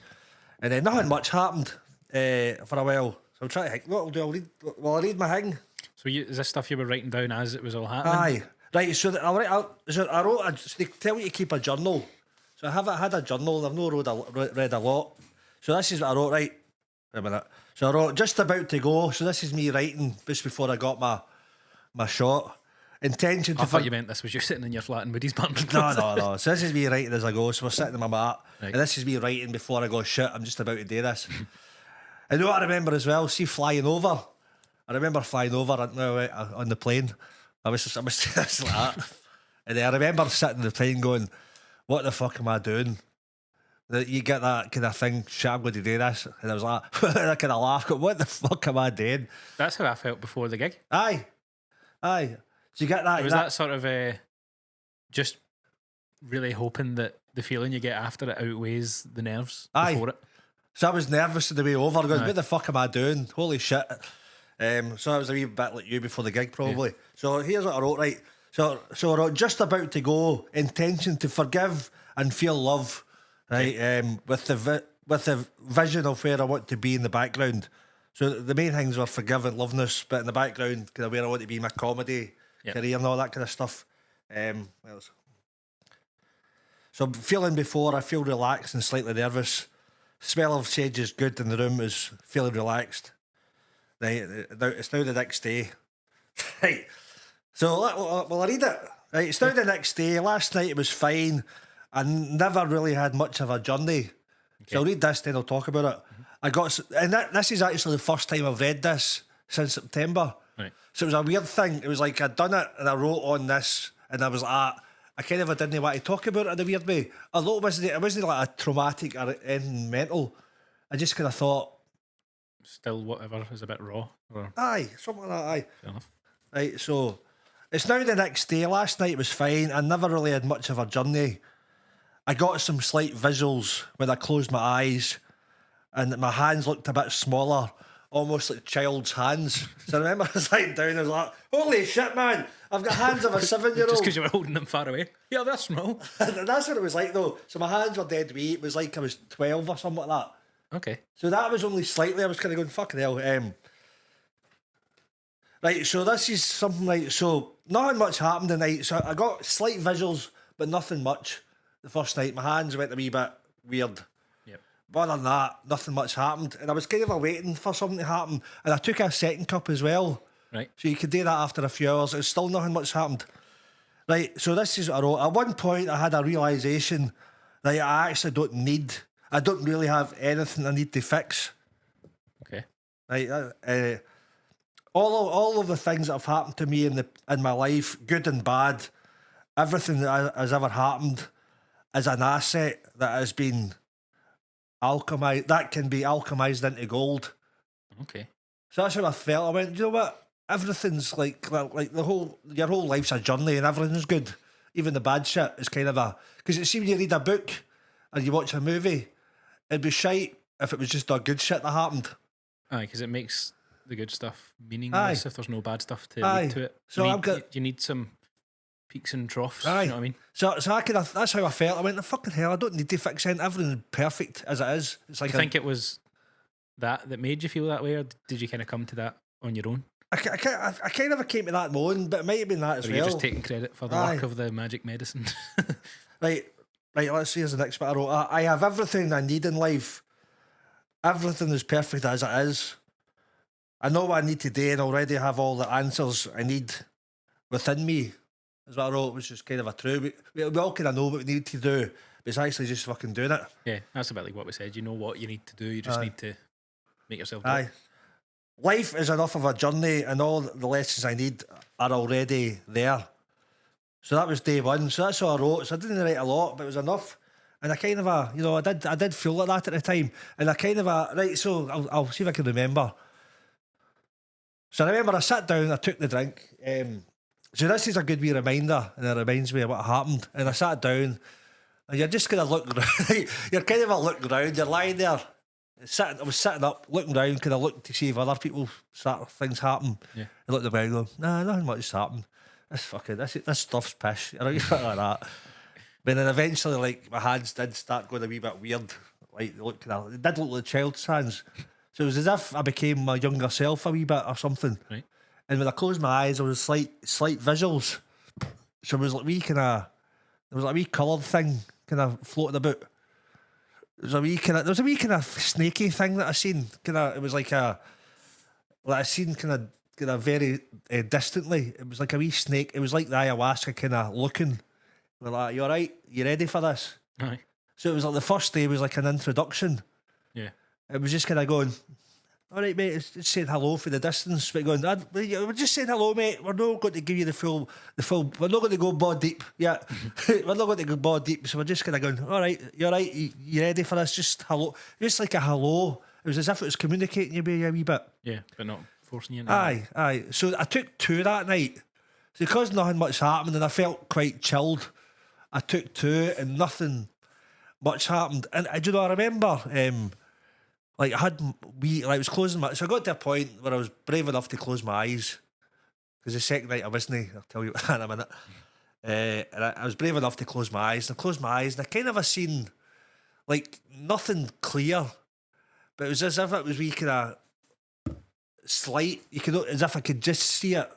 and then nothing much happened for a while. So I'm trying to think. What I'll do? I'll read my thing. So is this stuff you were writing down as it was all happening? Aye, right. So I wrote. So they tell you to keep a journal. So I haven't had a journal. I've not read a lot. So this is what I wrote. Right, wait a minute. So I wrote just about to go. So this is me writing just before I got my shot. Intention to. I thought you meant this was you sitting in your flat in Woody's barn. No. So this is me writing as I go. So we're sitting in my mat, right. and this is me writing before I go. Shit, I'm just about to do this. And you know what I remember as well? See flying over. I remember flying over on the plane. I was just like that. And then I remember sitting in the plane going, "What the fuck am I doing?" You get that kind of thing. Shit, I'm going to do this. And I was like, I kind of laugh. Going, what the fuck am I doing? That's how I felt before the gig. Aye. So you get that. Was that sort of just really hoping that the feeling you get after it outweighs the nerves before it? So I was nervous on the way over. Going, Aye. what the fuck am I doing? Holy shit. So I was a wee bit like you before the gig, probably. Yeah. So here's what I wrote, right? So I wrote, just about to go, intention to forgive and feel love, right? Okay. With the vision of where I want to be in the background. So the main things were forgive and loveness, but in the background, kind of where I want to be, my comedy career and all that kind of stuff. What else? So feeling before, I feel relaxed and slightly nervous. Smell of sage is good in the room, is feeling relaxed. Right, it's now the next day. Right, so well, I read it. Right, it's now the next day. Last night it was fine. I never really had much of a journey. Okay. So I'll read this, then I'll talk about it. This is actually the first time I've read this since September. Right. So it was a weird thing. It was like I'd done it and I wrote on this, and I was like, I kind of didn't want to talk about it in a weird way. Although it wasn't like a traumatic or anything mental. I just kind of thought, still whatever is a bit raw. Or... Aye, something like that, aye. Fair enough. Right, so it's now the next day. Last night was fine. I never really had much of a journey. I got some slight visuals when I closed my eyes, and my hands looked a bit smaller, almost like child's hands. So I remember I was lying down, I was like, holy shit, man, I've got hands of a 7-year-old. Just because you were holding them far away. Yeah, they're small. That's what it was like, though. So my hands were dead wee. It was like I was 12 or something like that. Okay. So that was only slightly. I was kind of going, fucking hell. Right, so this is something like, so nothing much happened tonight. So I got slight visuals, but nothing much the first night. My hands went a wee bit weird. Yep. But other than that, nothing much happened. And I was kind of waiting for something to happen. And I took a second cup as well. Right. So you could do that after a few hours. It's still nothing much happened. Right, so this is what I wrote. At one point, I had a realisation that I don't really have anything I need to fix. Okay. Right. All of the things that have happened to me in my life, good and bad, everything that has ever happened is an asset that has been alchemized. That can be alchemized into gold. Okay. So that's how I felt. I went, you know what? Everything's like your whole life's a journey, and everything's good. Even the bad shit is kind of because it seems you read a book and you watch a movie, it'd be shite if it was just the good shit that happened. Aye, because it makes the good stuff meaningless if there's no bad stuff to lead to it. So you need some peaks and troughs. Aye. You know what I mean? So that's how I felt. I went, the fucking hell, I don't need to fix anything. Everything's perfect as it is. It's like Do you think it was that made you feel that way, or did you kind of come to that on your own? I kind of came to that moan, but it might have been that as Or well. are you just taking credit for the Aye. work of the magic medicine? Right, let's see, here's the next bit I wrote. I have everything I need in life. Everything is perfect as it is. I know what I need to do and already have all the answers I need within me, is what I wrote, which is kind of a true. We all kind of know what we need to do, but it's actually just fucking doing it. Yeah, that's a bit like what we said. You know what you need to do. You just need to make yourself do Aye. it. Life is enough of a journey and all the lessons I need are already there. So that was day one. So that's all I wrote. So I didn't write a lot, but it was enough. And I kind of, I did feel like that at the time. And I kind of, right, so I'll see if I can remember. So I remember I sat down, I took the drink. So this is a good wee reminder, and it reminds me of what happened. And I sat down, and you're just going to look around. You're kind of looking around, you're lying there. I was sitting up, looking around, kind of look to see if other people start things happen. Yeah. I looked around, going, nah, nothing much happened. This stuff's pish. You know, you feel like that. But then eventually, like, my hands did start going a wee bit weird. Like, it did look like child's hands. So it was as if I became my younger self a wee bit or something. Right. And when I closed my eyes, there was slight visuals. So it was like there was like a wee coloured thing kind of floating about. There was a wee kind of snaky thing that I seen. It was like I seen kind of very distantly. It was like a wee snake. It was like the ayahuasca kind of looking. We're like, you all right? You ready for this? Aye. So it was like the first day was like an introduction. Yeah. It was just kind of going, all right, mate, it's saying hello for the distance, but going, we're just saying hello, mate. We're not going to give you the full. We're not going to go ball deep. Yeah, we're not going to go ball deep. So we're just kind of going, all right, you're right. You ready for this? Just hello, just like a hello. It was as if it was communicating you a wee bit. Yeah, but not forcing you into Aye. So I took two that night. So because nothing much happened and I felt quite chilled, I took two and nothing much happened. And do you know, I remember, like I was closing my, so I got to a point where I was brave enough to close my eyes. Because the second night I wasn't, I'll tell you in a minute. And I was brave enough to close my eyes. And I closed my eyes and I kind of seen like nothing clear. But it was as if it was wee kind of slight, as if I could just see it.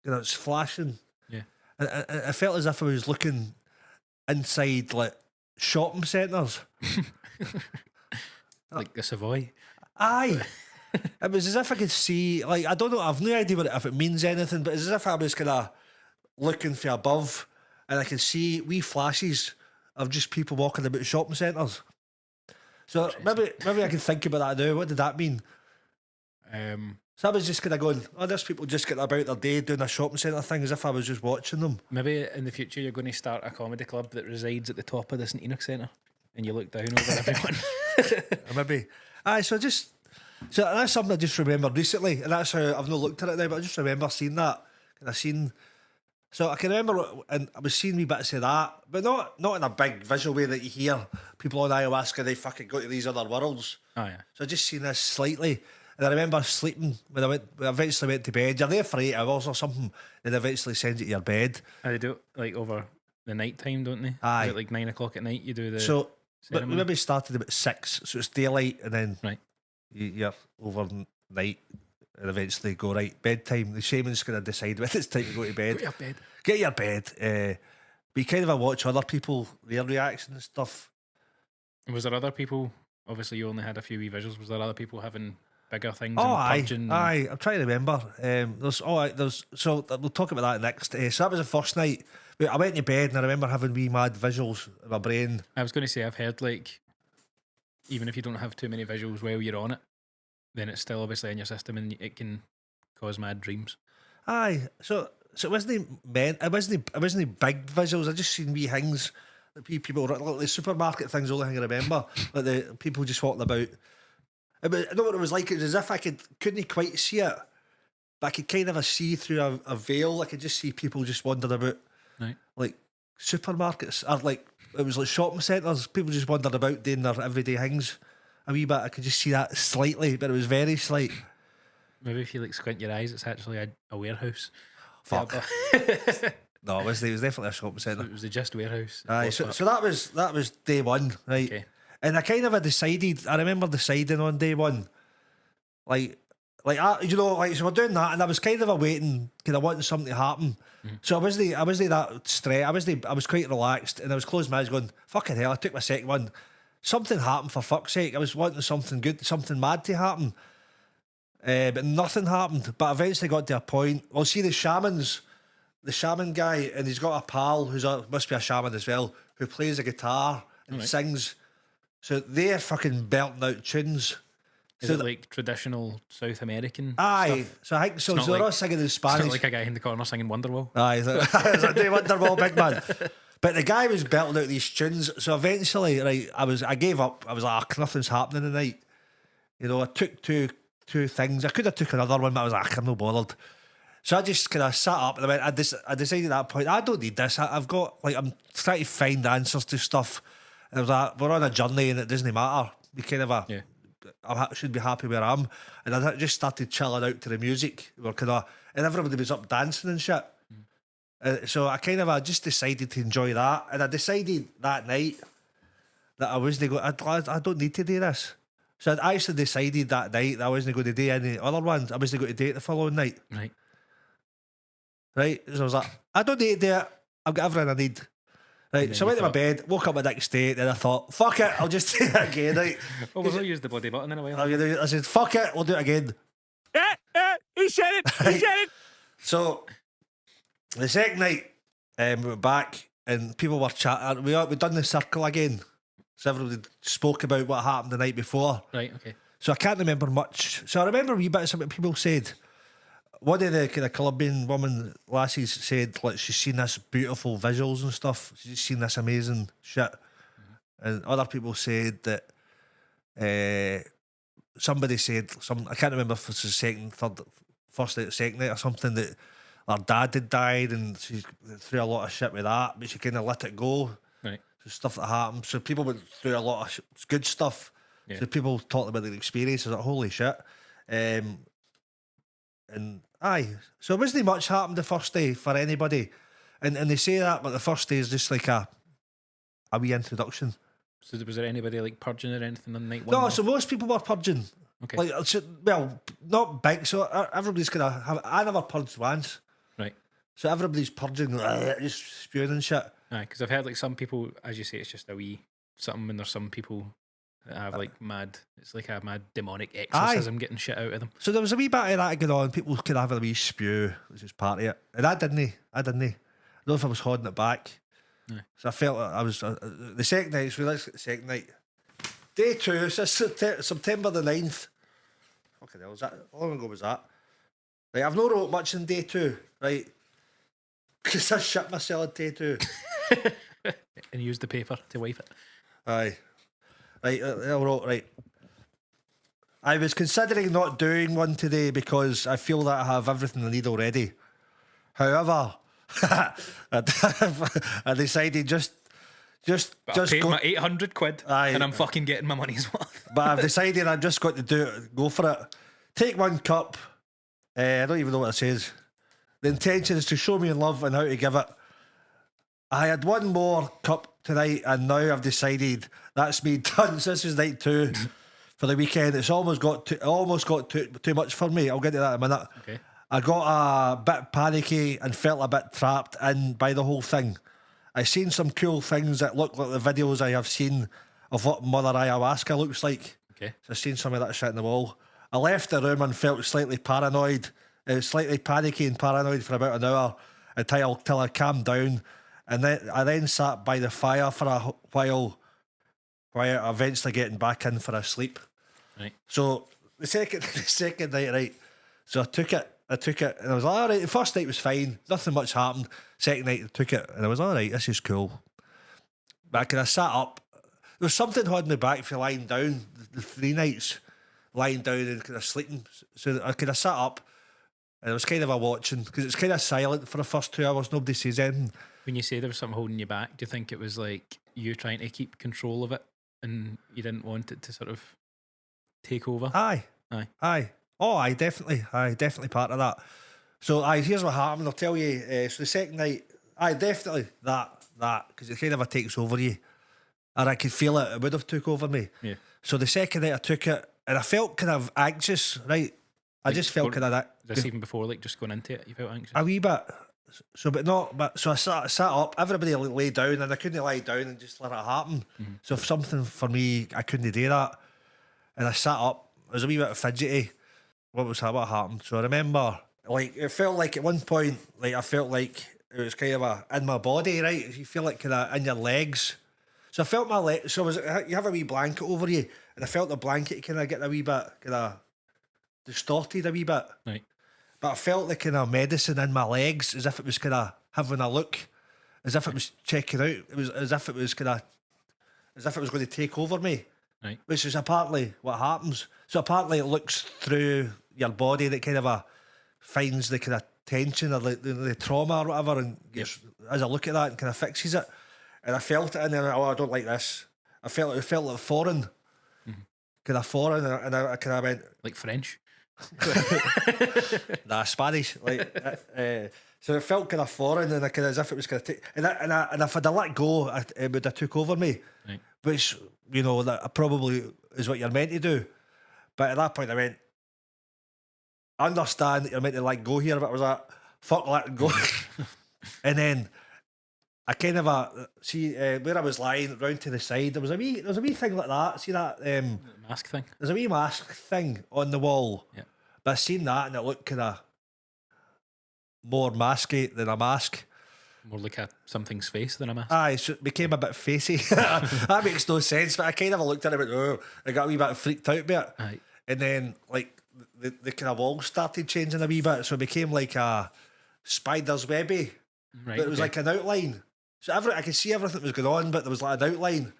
You know, it's flashing. Yeah. And I felt as if I was looking inside like shopping centres. like the Savoy. Aye. It was as if I could see, like, I don't know, I've no idea if it means anything, but it's as if I was kind of looking from above and I could see wee flashes of just people walking about shopping centres. So maybe I can think about that now. What did that mean? So I was just kind of going, there's people just getting about their day doing a shopping centre thing as if I was just watching them. Maybe in the future you're going to start a comedy club that resides at the top of the St Enoch Centre and you look down over everyone. Maybe. Aye, so that's something I just remembered recently, and that's how I've not looked at it now, but I just remember seeing that. So I can remember, and I was seeing wee bits of that, but not in a big visual way that you hear people on ayahuasca, they fucking go to these other worlds. Oh yeah. So I just seen this slightly, and I remember sleeping when I eventually went to bed. You're there for 8 hours or something, and eventually sends you to your bed. And they do it like over the night time, don't they? Aye. Is it like 9 o'clock at night you do the So but we ceremony? maybe started about 6, so it's daylight, and then Right. you're overnight, and eventually go right bedtime. The shaman's going to decide when it's time to go to bed. Go to bed. Get your bed. But you kind of watch other people, their reactions and stuff. Was there other people? Obviously, you only had a few wee visuals. Was there other people having bigger things? Oh, and aye, purging aye. I'm trying to remember. So we'll talk about that next. So that was the first night. But I went to bed and I remember having wee mad visuals in my brain. I was going to say, I've heard like, even if you don't have too many visuals while you're on it, then it's still obviously in your system and it can cause mad dreams. Aye. So it wasn't big visuals. I just seen wee things that people, like the supermarket things, the only thing I remember. Like the people just walking about. I know what it was like. It was as if I couldn't quite see it, but I could kind of see through a veil. I could just see people just wandering about, Right. like supermarkets, or like it was like shopping centres. People just wandered about doing their everyday things a wee bit. I could just see that slightly, but it was very slight. Maybe if you like squint your eyes, it's actually a warehouse. Fuck. No, it was definitely a shopping centre. It was the Just Warehouse. Aye, so that was day one, right? Okay. And I kind of had decided. I remember deciding on day one, like so we're doing that, and I was kind of awaiting, because I wanted something to happen. So I wasn't that stressed. I was quite relaxed, and I was closing my eyes, going, "Fucking hell!" I took my second one. Something happened, for fuck's sake. I was wanting something good, something mad to happen, but nothing happened. But eventually got to a point. Well, see the shaman guy, and he's got a pal must be a shaman as well, who plays the guitar and sings. So they're fucking belting out tunes. Is it like traditional South American Aye. stuff? So I think so. They're all singing in It's Spanish. not like a guy in the corner singing Wonderwall. Aye, it's like, do Wonderwall, big man. But the guy was belting out these tunes. So eventually, right, I gave up. I was like, nothing's happening tonight. You know, I took two things. I could have took another one, but I was like, I'm not bothered. So I just kind of sat up and I went, I decided at that point, I don't need this. I've got, like, I'm trying to find answers to stuff. And I was like, we're on a journey and it doesn't matter. We kind of I should be happy where I am. And I just started chilling out to the music. We were and everybody was up dancing and shit. So I just decided to enjoy that. And I decided that night that I wasn't going, I don't need to do this. So I actually decided that night that I wasn't going to do any other ones. I wasn't going to do it the following night. Right? So I was like, I don't need to do it. I've got everything I need. Right, so I went to my bed, woke up the next day, and I thought, fuck it, I'll just do it again, right? Well, we'll use the bloody button in a while. I said, fuck it, we'll do it again. He said it, he said it. So, the second night, we went back, and people were chatting. We'd done the circle again. So everybody spoke about what happened the night before. Right, okay. So I can't remember much. So I remember a wee bit of what people said. One of the kind of Colombian lassies said, like, she's seen this beautiful visuals and stuff. She's seen this amazing shit. And other people said that somebody said, I can't remember if it's the first night, second night or something, that her dad had died and she's through a lot of shit with that, but she kind of let it go. Right. So stuff that happened. So people went through a lot of good stuff. Yeah. So people talked about their experiences, like, holy shit. And aye, so it wasn't much happened the first day for anybody, and they say that, but the first day is just like a wee introduction. So was there anybody like purging or anything on night one? No, so most people were purging. Okay. Like, so, well, not big. So everybody's gonna have. I never purged once. Right. So everybody's purging, just spewing and shit. Aye, because I've heard like some people, as you say, it's just a wee something, and there's some people that have like it's like a mad demonic exorcism getting shit out of them. So there was a wee bit of that going on. People could have a wee spew, which is part of it. And I didn't. I don't know if I was holding it back. Aye. So I felt I was, the second night, so let's get the second night. Day 2, so September the 9th. Fucking hell, how long ago was that? Right, I've not wrote much in day 2, right? Because I shit myself in day 2. And use the paper to wipe it. Aye. Right, I wrote, right. I was considering not doing one today because I feel that I have everything I need already. However, I decided just I paid go. my 800 quid Aye. and I'm fucking getting my money's worth. But I've decided I've just got to do it. Go for it. Take one cup. I don't even know what it says. The intention is to show me love and how to give it. I had one more cup tonight, and now I've decided that's me done. So this is night 2 for the weekend. It's almost got too much for me. I'll get to that in a minute. Okay. I got a bit panicky and felt a bit trapped in by the whole thing. I seen some cool things that look like the videos I have seen of what Mother Ayahuasca looks like. Okay. So I seen some of that shit in the wall. I left the room and felt slightly paranoid. Slightly panicky and paranoid for about an hour until I calmed down. And then I sat by the fire for a while eventually getting back in for a sleep. Right. So the second night, right, so I took it and I was like, all right, the first night was fine, nothing much happened. Second night I took it and I was all right, this is cool. But I sat up, there was something holding me back for lying down, the 3 nights, lying down and kind of sleeping. So I kind of sat up and it was kind of a watching, because it's kind of silent for the first 2 hours, nobody says anything. When you say there was something holding you back, do you think it was like you trying to keep control of it and you didn't want it to sort of take over? Aye. Oh, definitely part of that. So here's what happened. I'll tell you. So the second night, Aye, definitely that because it kind of takes over you, and I could feel it. It would have took over me. Yeah. So the second night I took it, and I felt kind of anxious. Right, I Like, just felt before- kind of This even before like just going into it, you felt anxious. a wee bit. So, so I sat up. Everybody lay down, and I couldn't lie down and just let it happen. So, if something for me, I couldn't do that, and I sat up. I was a wee bit fidgety. What happened? So I remember, like, it felt like at one point, like I felt like it was kind of in my body, right? You feel like kind of in your legs. So I felt my legs. So you have a wee blanket over you, and I felt the blanket kind of getting a wee bit kind of distorted a wee bit. Right. But I felt the kind of medicine in my legs, as if it was kind of having a look, as if it was checking out. It was as if it was going to take over me. Right. Which is apparently what happens. So apparently it looks through your body and it kind of finds the kind of tension or the trauma or whatever, and gets, as I look at that, and kind of fixes it. And I felt it, and then I don't like this. It felt like foreign, kind of foreign, and I kind of went Like French. nah, Spanish. Like, so it felt kind of foreign, and I kind of as if it was going to take. And if I'd have let go, it would have took over me. Right. Which, you know, that probably is what you're meant to do. But at that point, I went, I understand that you're meant to let go here, but I was like, fuck letting go. And then I kind of where I was lying round to the side, there was a wee thing like that. See that Mask thing. there's a wee mask thing on the wall. Yeah. But I seen that and it looked kind of more masky than a mask. More like something's face than a mask. Aye, so it became a bit facey. That makes no sense, but I kind of looked at it and went, oh, I got a wee bit freaked out by it. Aye. And then, like, the kind of wall started changing a wee bit, so it became like a spider's webby. Right. But it was like an outline. So I could see everything that was going on, but there was like an outline.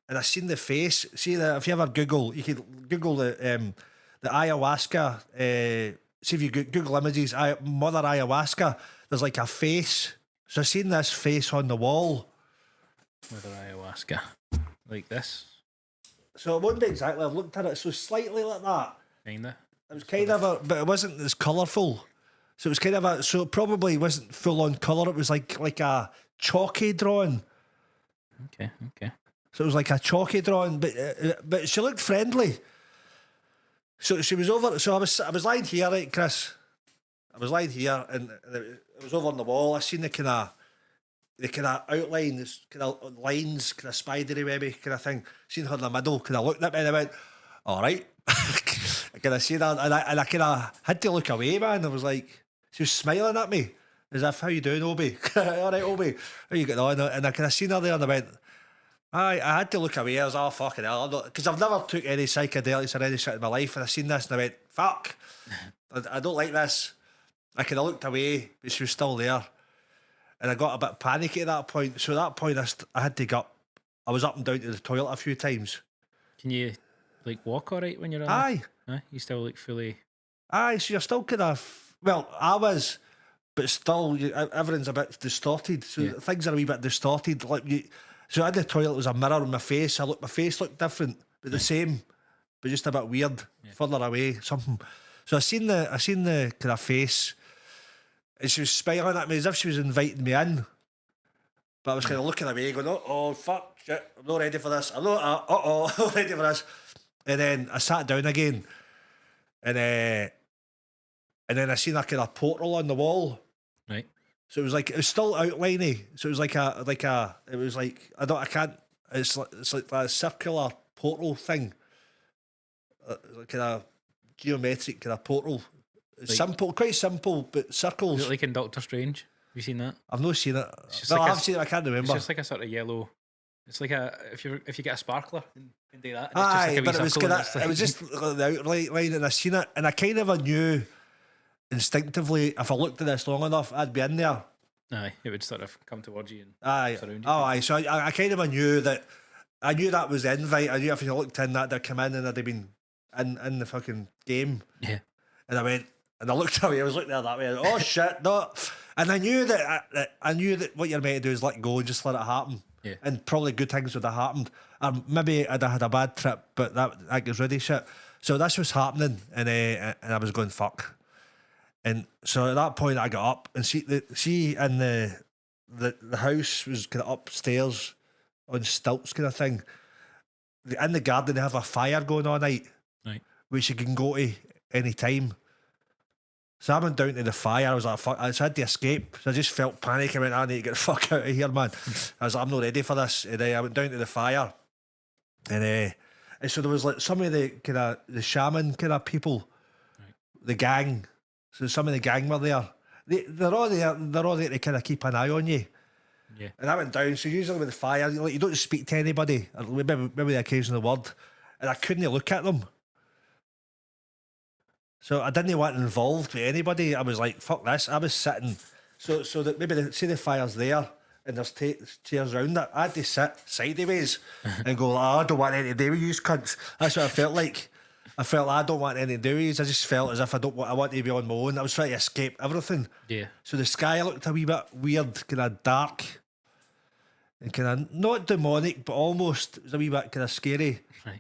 And I seen the face. See, if you ever Google, you could Google the ayahuasca. See if you Google images, Mother Ayahuasca, there's like a face. So I seen this face on the wall. With ayahuasca. Like this. So it wouldn't be exactly, I've looked at it, so slightly like that. Kinda. It was kind of but it wasn't as colourful. So it was kind of so it probably wasn't full on colour, it was like a chalky drawing. Okay. So it was like a chalky drawing, but she looked friendly. So she was over. So I was lying here, right, Chris? I was lying here, and it was over on the wall. I seen the kind of outline, this kind of lines, kind of spidery webby kind of thing. Seen her in the middle. Kind of looked at me and I went, "All right." I kind of seen that, and I kind of had to look away, man. I was like, she was smiling at me as if, "How you doing, Obie?" "All right, Obie. How you getting on?" And I kind of seen her there, and I went, I had to look away. I was, oh, fucking hell. Because I've never took any psychedelics or any shit in my life. And I seen this and I went, fuck. I don't like this. I kind of looked away, but she was still there. And I got a bit panicky at that point. So at that point, I had to get up. I was up and down to the toilet a few times. Can you like walk all right when you're on? Aye. You still like fully. Aye, so you're still kind of. Well, I was, but still, everything's a bit distorted. So things are a wee bit distorted. So in the toilet was a mirror in my face. My face looked different, but the same, but just a bit weird, further away, something. So I seen the kind of face, and she was smiling at me as if she was inviting me in. But I was kind of looking away, going, oh fuck, shit, I'm not ready for this. I'm not, I'm not ready for this. And then I sat down again, and then I seen a kind of portal on the wall. Right. So it was still outliney. So it was it's like a circular portal thing. Kind of geometric kind of portal. It's quite simple, but circles. Is it like in Doctor Strange? Have you seen that? I've not seen it. It's No, like I've seen it, I can't remember. It's just like a sort of yellow. It's like if you get a sparkler and do that. It's Aye, just like but it was just the outline, and I seen it, and I kind of knew instinctively if I looked at this long enough, I'd be in there. Aye, it would sort of come towards you and Aye. surround you. Oh, aye. So I kind of knew that. I knew that was the invite. I knew if you looked in that, they'd come in and they'd been in the fucking game. Yeah. And I went, and I looked away. I was looking there that way. Oh shit, no! And I knew that what you're meant to do is let go and just let it happen. Yeah. And probably good things would have happened. Maybe I'd have had a bad trip, but that gets ready shit. So this was happening, and I was going fuck. And so at that point, I got up and see in the the house was kind of upstairs on stilts kind of thing. In the garden they have a fire going all night, Right. which you can go to any time. So I went down to the fire. I was like, fuck, I just had to escape. So I just felt panic. I went, I need to get the fuck out of here, man. I was like, I'm not ready for this. And I went down to the fire. And so there was like some of the kind of the shaman kind of people, the gang. So some of the gang were there. They're all there to kind of keep an eye on you. Yeah. And I went down. So usually with the fire, you don't speak to anybody, or maybe the occasional word. And I couldn't look at them. So I didn't want involved with anybody. I was like, fuck this. I was sitting. So that maybe see the fire's there and there's chairs around it. I had to sit sideways and go, I don't want anything to do with you cunts. That's what I felt like. I felt I don't want anything to do with you. I just felt as if I want to be on my own. I was trying to escape everything. Yeah. So the sky looked a wee bit weird, kind of dark. And kind of not demonic, but almost it was a wee bit kind of scary. Right.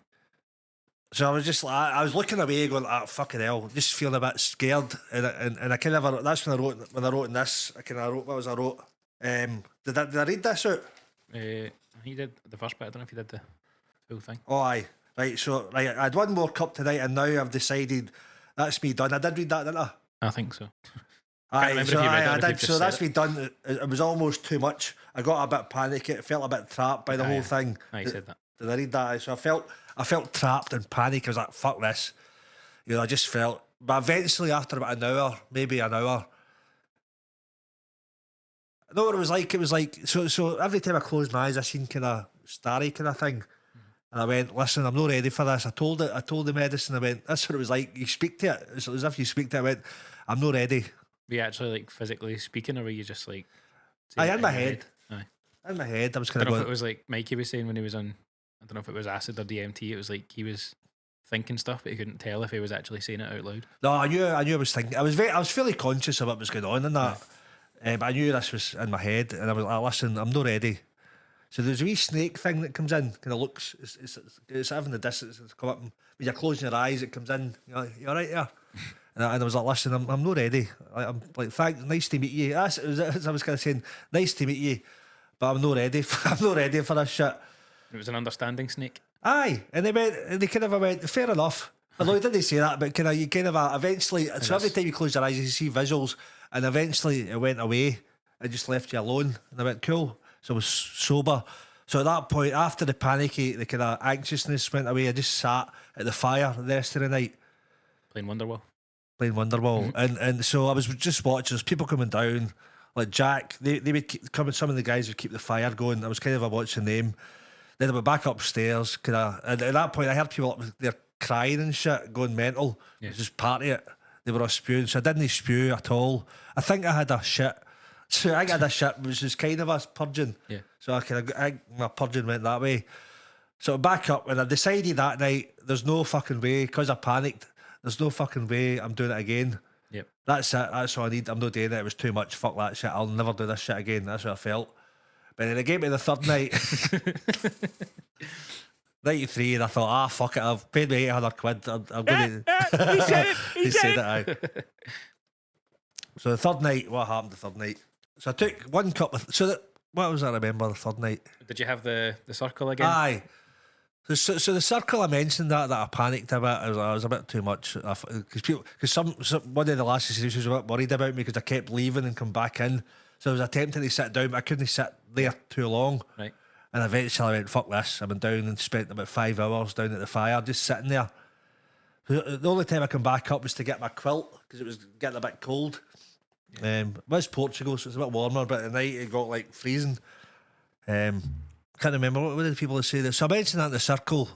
So I was just like, I was looking away, going, fucking hell, just feeling a bit scared. And I kind of, that's when I wrote in this, I kind of wrote, what was I wrote? Did I read this out? He did the first bit. I don't know if he did the full thing. Oh, aye. Right, so I had one more cup tonight, and now I've decided that's me done. I did read that, didn't I? I think so. Aye, so I did. just So that's said me done. It was almost too much. I got a bit panicky. It felt a bit trapped by the whole thing. I said that. Did I read that? So I felt trapped and panic. I was like, fuck this. You know, I just felt. But eventually, after about an hour, maybe an hour, I know what it was like. It was like, so every time I closed my eyes, I seen kind of starry kind of thing. And I went, listen, I'm not ready for this. I told the medicine, I went, that's what it was like. You speak to it. It's as if you speak to it. I went, I'm not ready. Were you actually like physically speaking, or were you just like? In my head. Aye. In my head, I was I kind don't of know if going. it was like Mikey was saying when he was on. I don't know if it was acid or DMT. It was like he was thinking stuff, but he couldn't tell if he was actually saying it out loud. No, I knew I was thinking. I was fairly conscious of what was going on in that. But I knew this was in my head, and I was like, listen, I'm not ready. So there's a wee snake thing that comes in, kind of looks, it's having the distance, it's come up, and when you're closing your eyes, it comes in, you're all right there. And I was like, listen, I'm not ready. I'm like, thanks, nice to meet you. As I was kind of saying, nice to meet you, but I'm not ready. I'm not ready for this shit. It was an understanding snake. Aye, and they kind of went, fair enough. Although he didn't say that, but you kind of eventually, so every time you close your eyes, you see visuals, and eventually it went away and just left you alone. And I went, cool. So I was sober. So at that point, after the panicky, the kind of anxiousness went away, I just sat at the fire the rest of the night. Playing Wonderwall. And so I was just watching, there's people coming down, like Jack, they would keep coming, some of the guys would keep the fire going. I was kind of watching them. Then I went back upstairs, and at that point I heard people up there crying and shit, going mental. Yeah. It was just part of it. They were all spewing, so I didn't spew at all. I think I had a shit. So I got a shit, which is kind of a purging. Yeah. So my purging went that way. So back up, and I decided that night, there's no fucking way, because I panicked, there's no fucking way I'm doing it again. Yep. That's it, that's all I need. I'm not doing it, it was too much, fuck that shit, I'll never do this shit again. That's what I felt. But then it gave me the third night, 93, and I thought, fuck it, I've paid me 800 quid, I'm going to... He said it! He said it, aye. So the third night, what happened the third night? So I took one cup of... what was I remember the third night? Did you have the circle again? Aye. So the circle, I mentioned that I panicked a bit. I was a bit too much. Because some one of the lasses was a bit worried about me because I kept leaving and come back in. So I was attempting to sit down, but I couldn't sit there too long. Right. And eventually I went, fuck this. I went down and spent about 5 hours down at the fire, just sitting there. The only time I come back up was to get my quilt because it was getting a bit cold. It was Portugal, so it's a bit warmer, but at night it got like freezing. Can't remember what did people say this. So I mentioned that in the circle.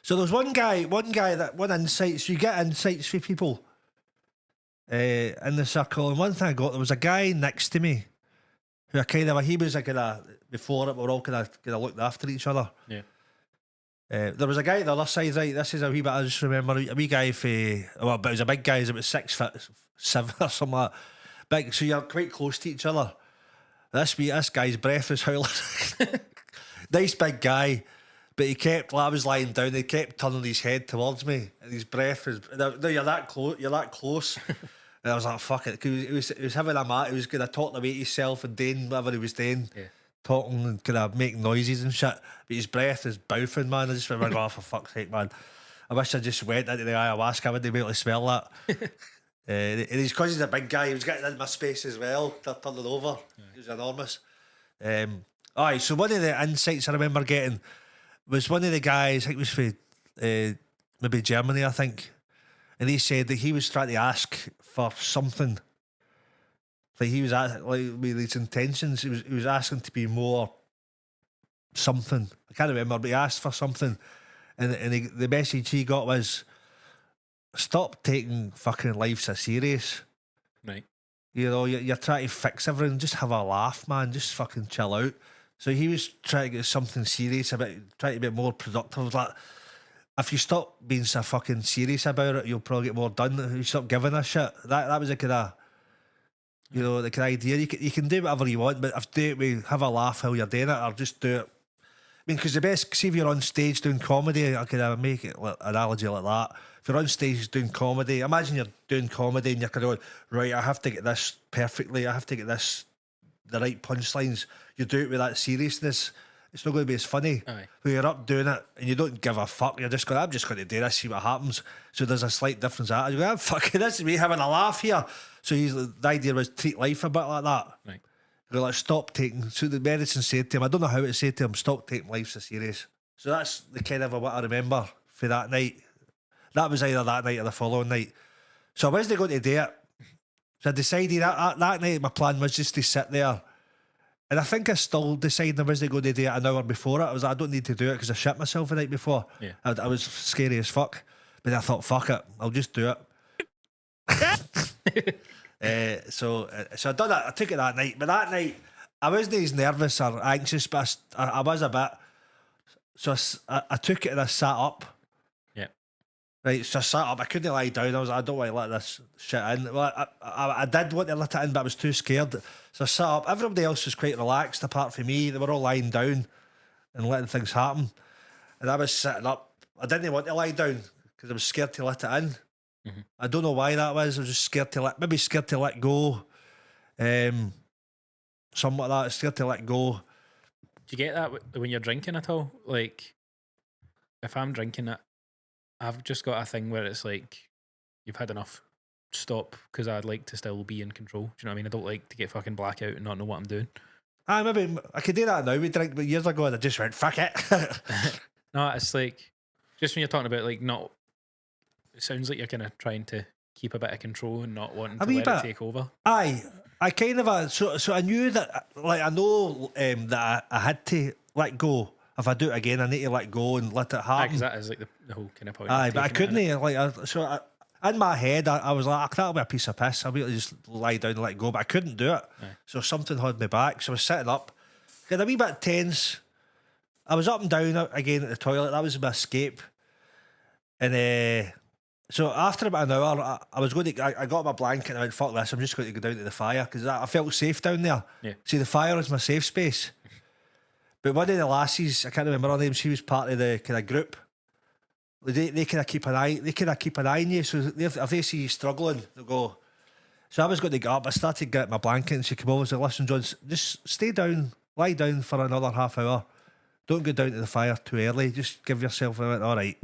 So there's one insight. So you get insights for people in the circle. And one thing I got, there was a guy next to me who he was like before it, we were all kind of looked after each other. Yeah. There was a guy at the other side, right? This is a wee bit, I just remember a wee guy but it was a big guy, he was about 6'7" or something like that. Big, so you're quite close to each other. This guy's breath was howling. Nice big guy, but I was lying down, he kept turning his head towards me, and his breath was, no, you're that close, And I was like, fuck it. 'Cause it was having a mat. He was going to talk away to himself and doing whatever he was doing. Yeah. Talking and kind of making noises and shit. But his breath is bouffing, man. I just remember going, oh, for fuck's sake, man. I wish I just went into the ayahuasca. I wouldn't be able to smell that. And he's, because he's a big guy, he was getting in my space as well. Turning over. He was enormous. Aye, so one of the insights I remember getting was one of the guys, I think it was for maybe Germany, I think. And he said that he was trying to ask for something. Like he was like with his intentions, he was asking to be more something. I can't remember, but he asked for something, and the message he got was, stop taking fucking life so serious. Right. You know, you're trying to fix everything. Just have a laugh, man. Just fucking chill out. So he was trying to get something serious about, trying to be more productive. Like, if you stop being so fucking serious about it, you'll probably get more done. If you stop giving a shit. That was a kind of, you know, the kind of idea. You can do whatever you want, but if do it with have a laugh while you're doing it, or just do it. I mean, because the best, see if you're on stage doing comedy, I could make it like, an analogy like that. If you're on stage doing comedy, imagine you're doing comedy and you're kind of going, right, I have to get this perfectly, I have to get this, the right punchlines. You do it with that seriousness, it's not going to be as funny. Aye. When you're up doing it and you don't give a fuck, you're just going, I'm just going to do this, see what happens. So there's a slight difference. You go, I'm fucking, this is me having a laugh here. So the idea was treat life a bit like that. Right. Go like, stop taking. So the medicine said to him, I don't know how it said to him, stop taking life so serious. So that's the kind of what I remember for that night. That was either that night or the following night. So I wasn't going to do it. So I decided that night my plan was just to sit there. And I think I still decided I wasn't going to do it an hour before it. I was like, I don't need to do it because I shit myself the night before. Yeah. I was scary as fuck. But I thought, fuck it, I'll just do it. So I done it. I took it that night. But that night, I wasn't as nervous or anxious, but I was a bit. So I took it and I sat up. Yeah. Right, so I sat up. I couldn't lie down. I was like, I don't want to let this shit in. Well, I did want to let it in, but I was too scared. So I sat up. Everybody else was quite relaxed apart from me. They were all lying down and letting things happen. And I was sitting up. I didn't want to lie down because I was scared to let it in. Mm-hmm. I don't know why that was. I was just scared to maybe scared to let go. Something like that. Scared to let go. Do you get that when you're drinking at all? Like, if I'm drinking it, I've just got a thing where it's like, you've had enough, stop, because I'd like to still be in control. Do you know what I mean? I don't like to get fucking blackout and not know what I'm doing. Maybe I could do that now. We drink, but years ago I just went, fuck it. No, it's like, just when you're talking about like not, it sounds like you're kind of trying to keep a bit of control and not wanting to let it take over. Aye, I kind of so I knew that, like, I know that I had to let go. If I do it again, I need to let go and let it happen. Because that is like the whole kind of point. Aye, but I couldn't. In my head, I was like, that'll be a piece of piss. I'll be able to just lie down and let go, but I couldn't do it. Aye. So something held me back. So I was sitting up, got a wee bit tense. I was up and down again at the toilet. That was my escape. And so after about an hour, I was going to. I got my blanket and I went, fuck this. I'm just going to go down to the fire because I felt safe down there. Yeah. See, the fire was my safe space. But one of the lassies, I can't remember her name, she was part of the kind of group. They kind of keep an eye. They kind of keep an eye on you. So if they see you struggling, they'll go. So I was going to get up. I started getting my blanket, and she came over and said, "Listen, John, just stay down, lie down for another half hour. Don't go down to the fire too early. Just give yourself." I went, all right.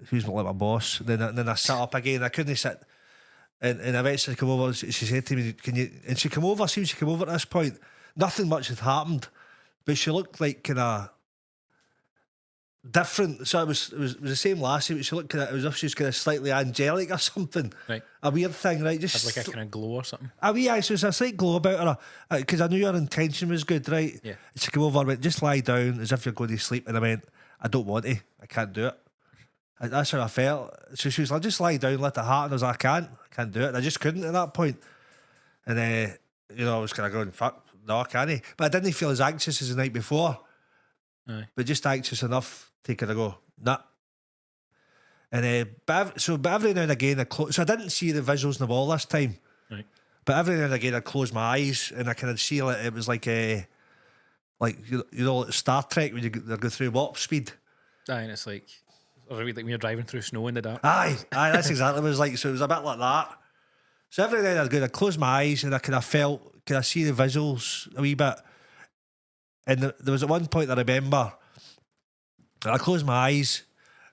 Who's like my boss? Then I sat up again. I couldn't sit. And eventually come over. She said to me, "Can you?" And she came over. See when she came over at this point, nothing much had happened. But she looked like kind of different. So it was the same lassie, but she looked kind of as if she was kind of slightly angelic or something. Right. A weird thing, right? Just Had like a kind of glow or something. a wee eye. So there's a slight glow about her because I knew her intention was good, right? Yeah. And she came over and went, just lie down as if you're going to sleep. And I went, I don't want to. I can't do it. That's how I felt. So she was like, just lie down, let it happen. I was like, I can't do it. And I just couldn't at that point. And I was kind of going, fuck. No, I can't. But I didn't feel as anxious as the night before. Aye. But just anxious enough to kind of go, nah. And but every now and again, so I didn't see the visuals in the wall this time. Right. But every now and again, I'd close my eyes and I kind of see it was like Star Trek when they go through warp speed. Aye, and it's like when you're driving through snow in the dark. Aye, that's exactly what it was like. So it was a bit like that. So every night I'd close my eyes and I kind of see the visuals a wee bit. And there was at one point I remember, I closed my eyes,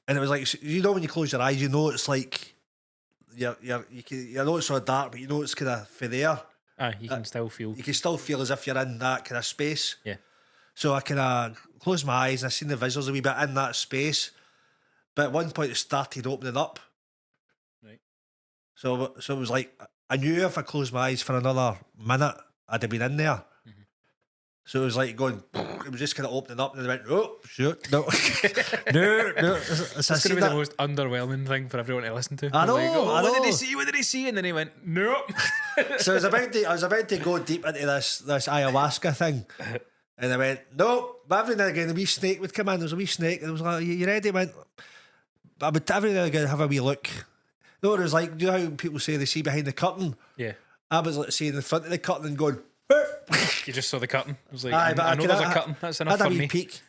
and it was like, you know, when you close your eyes, you know it's like you know it's so dark, but you know it's kind of for there. You can still feel. You can still feel as if you're in that kind of space. Yeah. So I kind of closed my eyes and I seen the visuals a wee bit in that space. But at one point it started opening up. Right. So it was like, I knew if I closed my eyes for another minute, I'd have been in there. Mm-hmm. So it was like going, it was just kind of opening up, and I went, oh, shit, no. no. It's going to be the most underwhelming thing for everyone to listen to. I know, Like, I know. What did he see? What did he see? And then he went, nope. So I was about to go deep into this ayahuasca thing. And I went, no. But every now and again, a wee snake would come in. There was a wee snake, and I was like, you ready? I went, I would every now and again have a wee look. You know, it was like, you know how people say they see behind the curtain? Yeah. I was like seeing in front of the curtain and going, You just saw the curtain. I was like, aye, but I know there's a I curtain. That's had enough a for wee me. peek.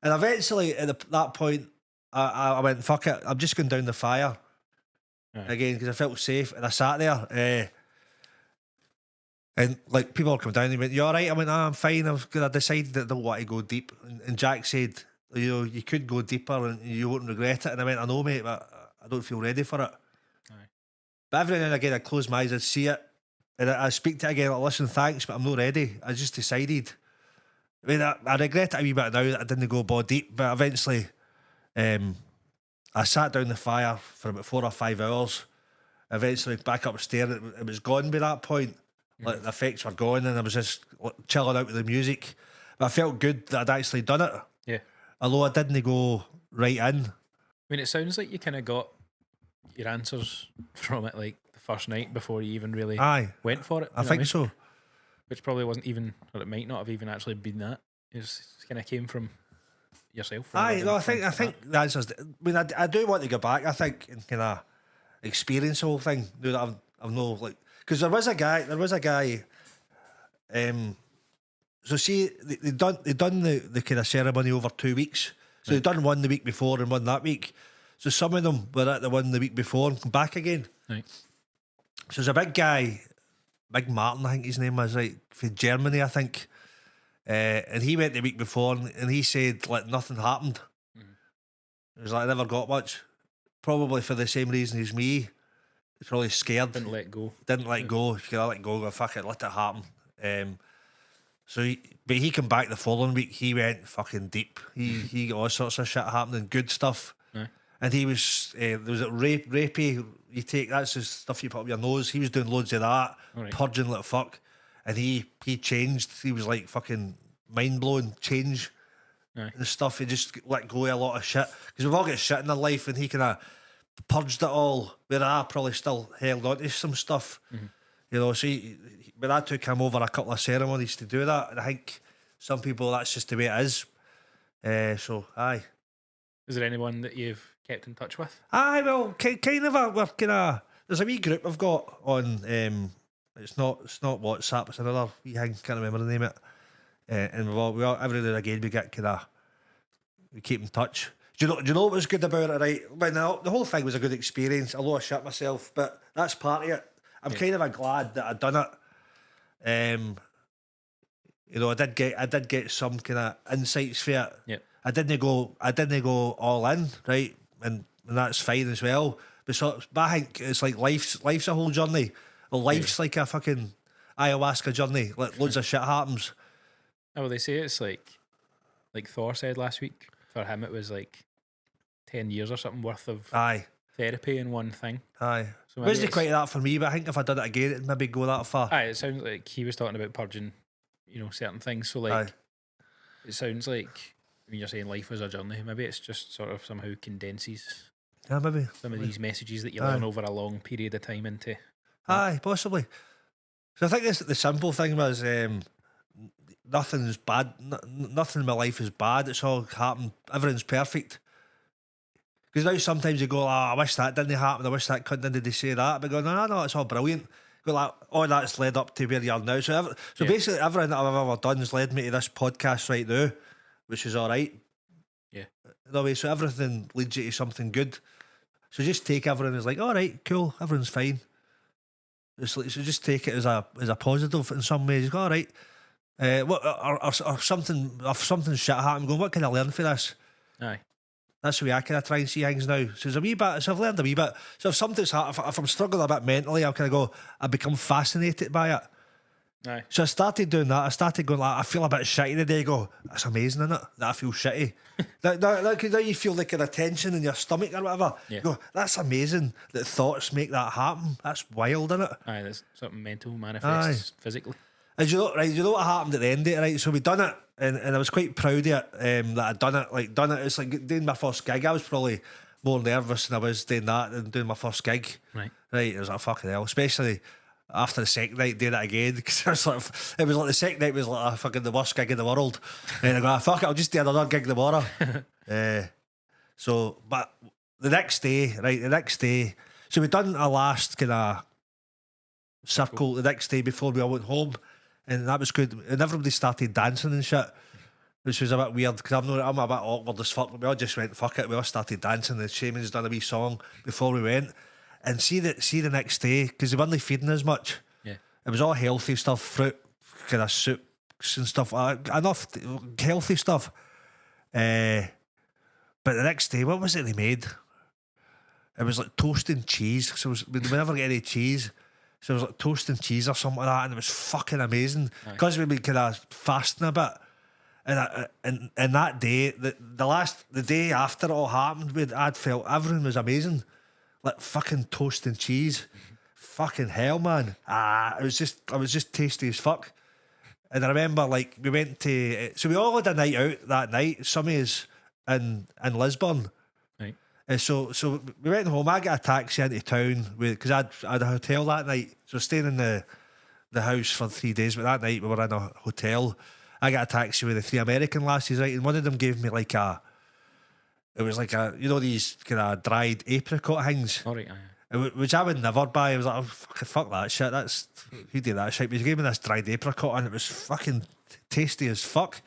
And eventually, at that point, I went, fuck it, I'm just going down the fire again, because I felt safe. And I sat there, and like people were coming down and they went, you all right? I went, I'm fine. I decided that I don't want to go deep. And Jack said, you know, you could go deeper and you won't regret it. And I went, I know, mate, but I don't feel ready for it. Aye. But every now and again, I close my eyes, I'd see it, and I speak to it again, like, listen, thanks, but I'm not ready. I just decided. I mean, I regret it a wee bit now that I didn't go ball deep, but eventually I sat down the fire for about 4 or 5 hours. Eventually, back upstairs, it was gone by that point. Like, the effects were gone, and I was just chilling out with the music. But I felt good that I'd actually done it. Yeah. Although I didn't go right in. I mean, it sounds like you kind of got your answers from it like the first night before you even really went for it. I think so. Which probably wasn't even, or it might not have even actually been that. It kind of came from yourself. I think the answers. I mean, I do want to go back. I think and kind of experience the whole thing. Now that I've no like, because there was a guy. So see, they done the kind of ceremony over 2 weeks. So they done one the week before and one that week. So some of them were at the one the week before and come back again. Right. So there's a big guy, Big Martin, I think his name was, right, from Germany, I think. And he went the week before and he said like nothing happened. It was like I never got much. Probably for the same reason as me. He's probably scared. Didn't let go. Didn't let go. If you could let go, fuck it, let it happen. But he came back the following week. He went fucking deep. He got all sorts of shit happening, good stuff. And he was there was a rapey. You take that's the stuff you put up your nose. He was doing loads of that, purging like fuck. And he changed. He was like fucking mind blowing change and stuff. He just let go of a lot of shit because we've all got shit in our life, and he kind of purged it all. Where I probably still held on to some stuff, you know. So but that took him over a couple of ceremonies to do that, and I think some people that's just the way it is. So aye. Is there anyone that you've kept in touch with? Aye, well, kind of. There's a wee group I've got on. It's not WhatsApp. It's another wee thing. Can't remember the name of it. And we all every now and again we keep in touch. Do you know what was good about it? Right, well, the whole thing was a good experience. Although I shit myself, but that's part of it. I'm kind of glad that I'd done it. You know, I did get some kind of insights for it. Yeah. I didn't go all in, right, and that's fine as well. But I think it's like life's a whole journey. Well, life's like a fucking ayahuasca journey. Like loads of shit happens. Oh, well, they say it's like Thor said last week. For him, it was like 10 years or something worth of therapy in one thing. Aye. So it wasn't quite that for me, but I think if I did it again, it'd maybe go that far. Aye, it sounds like he was talking about purging, you know, certain things. So like, it sounds like when you're saying life was a journey, maybe it's just sort of somehow condenses maybe some of these messages that you learn over a long period of time into. Aye, possibly. So I think the simple thing was nothing's bad. Nothing in my life is bad. It's all happened. Everything's perfect. Because now sometimes you go, I wish that didn't happen. I wish that couldn't. Did they say that? But go, no, it's all brilliant. Go like, all that's led up to where you are now. So basically, everything that I've ever done has led me to this podcast right now, which is all right. Yeah. No way. So everything leads you to something good. So just take everything as like, all right, cool, everything's fine. It's like, so just take it as a positive in some ways. You go, all right. What or something shit happened. Going, what can I learn for this? Aye. That's the way I kind of try and see things now. So there's a wee bit. So I've learned a wee bit. So if something's if I'm struggling a bit mentally, I'll kind of go. I become fascinated by it. Aye. So I started doing that. I started going like, I feel a bit shitty today. I go, that's amazing, isn't it? That I feel shitty. now you feel like a tension in your stomach or whatever. Yeah. You go, that's amazing that thoughts make that happen. That's wild, isn't it? Aye, there's something mental manifests physically. And you know what happened at the end of it, right? So we done it, and I was quite proud of it that I'd done it. Like done it. It's like doing my first gig. I was probably more nervous than I was doing that than doing my first gig. Right. Right. It was like fucking hell, especially after the second night doing it again, because it was like the second night was like fucking the worst gig in the world. And I go, fuck it, I'll just do another gig tomorrow. So, but the next day, so we done a last kind of circle the next day before we all went home, and that was good. And everybody started dancing and shit, which was a bit weird because I'm a bit awkward as fuck. But we all just went fuck it. We all started dancing. The Shaman's done a wee song before we went, and see the next day because they weren't feeding as much. Yeah, it was all healthy stuff, fruit, kind of soups and stuff. Enough healthy stuff. But the next day, what was it they made? It was like toast and cheese. So we never get any cheese. So it was like toast and cheese or something like that, and it was fucking amazing because we'd been kind of fasting a bit. And that day, the day after it all happened, I'd felt everything was amazing, like fucking toast and cheese. Fucking hell, man! I was just tasty as fuck. And I remember like we went to, so we all had a night out that night. Some is in Lisbon. So we went home. I got a taxi into town because I had a hotel that night. So staying in the house for 3 days. But that night we were in a hotel. I got a taxi with the 3 American lasses, right? And one of them gave me like it was like these kind of dried apricot things. All right, Which I would never buy. I was like, oh, fuck that shit. Who did that shit? But he gave me this dried apricot and it was fucking tasty as fuck.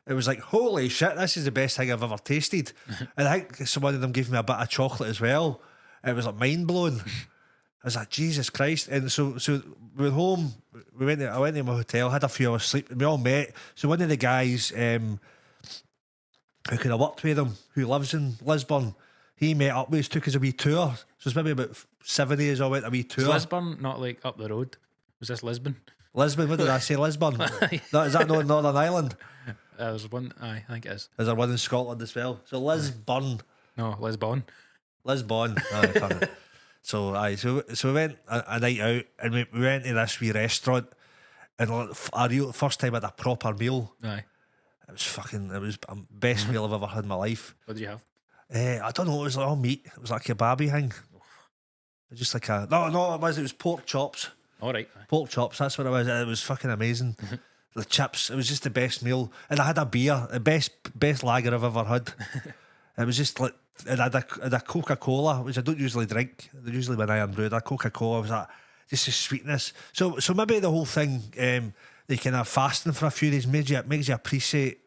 It was like, holy shit, this is the best thing I've ever tasted. And I think some of them gave me a bit of chocolate as well. It was like mind blowing. I was like, Jesus Christ. And so we went home, I went to my hotel, had a few hours sleep, and we all met. So one of the guys who could have worked with him, who lives in Lisbon, he met up with us, took us a wee tour. So it's maybe about 7 days I went a wee tour. Is Lisbon not like up the road? Was this Lisbon? Lisbon, what did I say? Lisbon? No, is that not Northern Ireland? There's one, I think it is. Is there one in Scotland as well? So Lisbon. No, Lisbon. Lisbon. So we went a night out and we went to this wee restaurant and like, first time I had a proper meal. Aye. It was the best meal I've ever had in my life. What did you have? I don't know, it was like all meat. It was like a kebabby thing. It was just like it was pork chops. All right. Pork chops, that's what it was. It was fucking amazing. The chips, it was just the best meal. And I had a beer, the best lager I've ever had. It was just like, and I had a Coca-Cola, which I don't usually drink. Usually when I am brewed, a Coca-Cola was like, just the sweetness. So maybe the whole thing, the kind of fasting for a few days makes you appreciate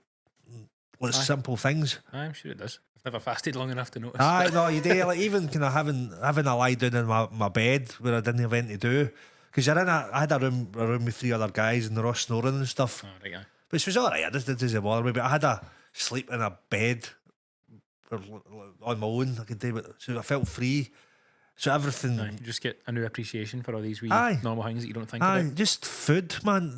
like simple things. I'm sure it does. I've never fasted long enough to notice. Aye, no, you do. Like even kind of having a lie down in my bed where I didn't have anything to do. Because I had a room with 3 other guys and they're all snoring and stuff. Oh, right, aye. Which was alright, it doesn't bother me. But I had to sleep in a bed on my own. I could do it. So I felt free. So everything. Aye, you just get a new appreciation for all these wee normal things that you don't think Aye, about. just food, man.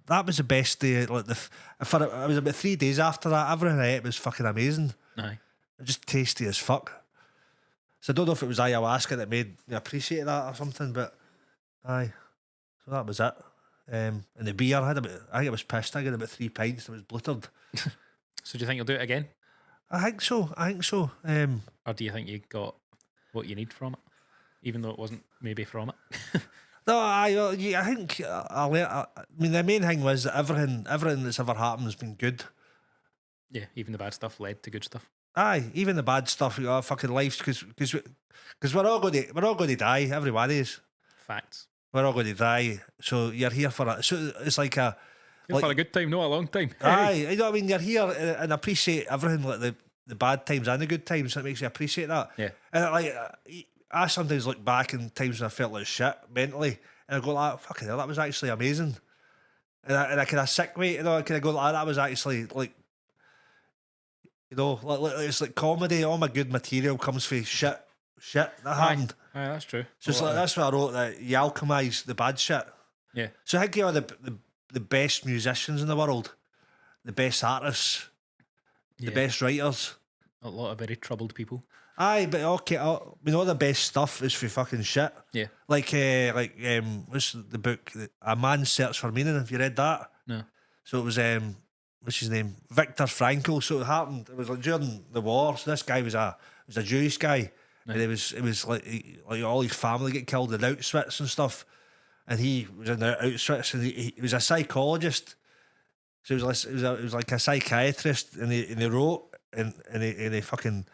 That was the best day. Like it was about 3 days after that. Everything I ate was fucking amazing. Aye. Just tasty as fuck. So I don't know if it was ayahuasca that made me appreciate that or something, but aye. So that was it. And the beer, I think I was pissed. I got about 3 pints and it was bluttered. So do you think you'll do it again? I think so. Or do you think you got what you need from it? Even though it wasn't maybe from it? No, I think the main thing was that everything that's ever happened has been good. Yeah, even the bad stuff led to good stuff. Aye, even the bad stuff, fucking life, because we're all going to die. Everybody is. Facts. We're all going to die, so you're here for it. So it's like for a good time, not a long time. Aye, you know what I mean. You're here and appreciate everything, like the bad times and the good times. So it makes you appreciate that. Yeah. And I sometimes look back in times when I felt like shit mentally, And I go like, fucking hell, that was actually amazing. And I kind of sick weight, you know, I kind of go like, that was actually like, you know, like it's like comedy. All my good material comes from shit that happened. Aye, that's true. So it's like, that's what I wrote, that you alchemise the bad shit. Yeah. So I think you are the best musicians in the world, the best artists, the best writers. A lot of very troubled people. Aye, but okay, we know the best stuff is for fucking shit. Yeah. Like what's the book? A Man's Search for Meaning. Have you read that? No. So it was what's his name? Viktor Frankl. So it happened. It was like during the war. So this guy was a Jewish guy, and it was like all his family get killed in Auschwitz and stuff, and he was in the Auschwitz, and he was a psychologist. So it was like a psychiatrist, and he wrote and he fucking.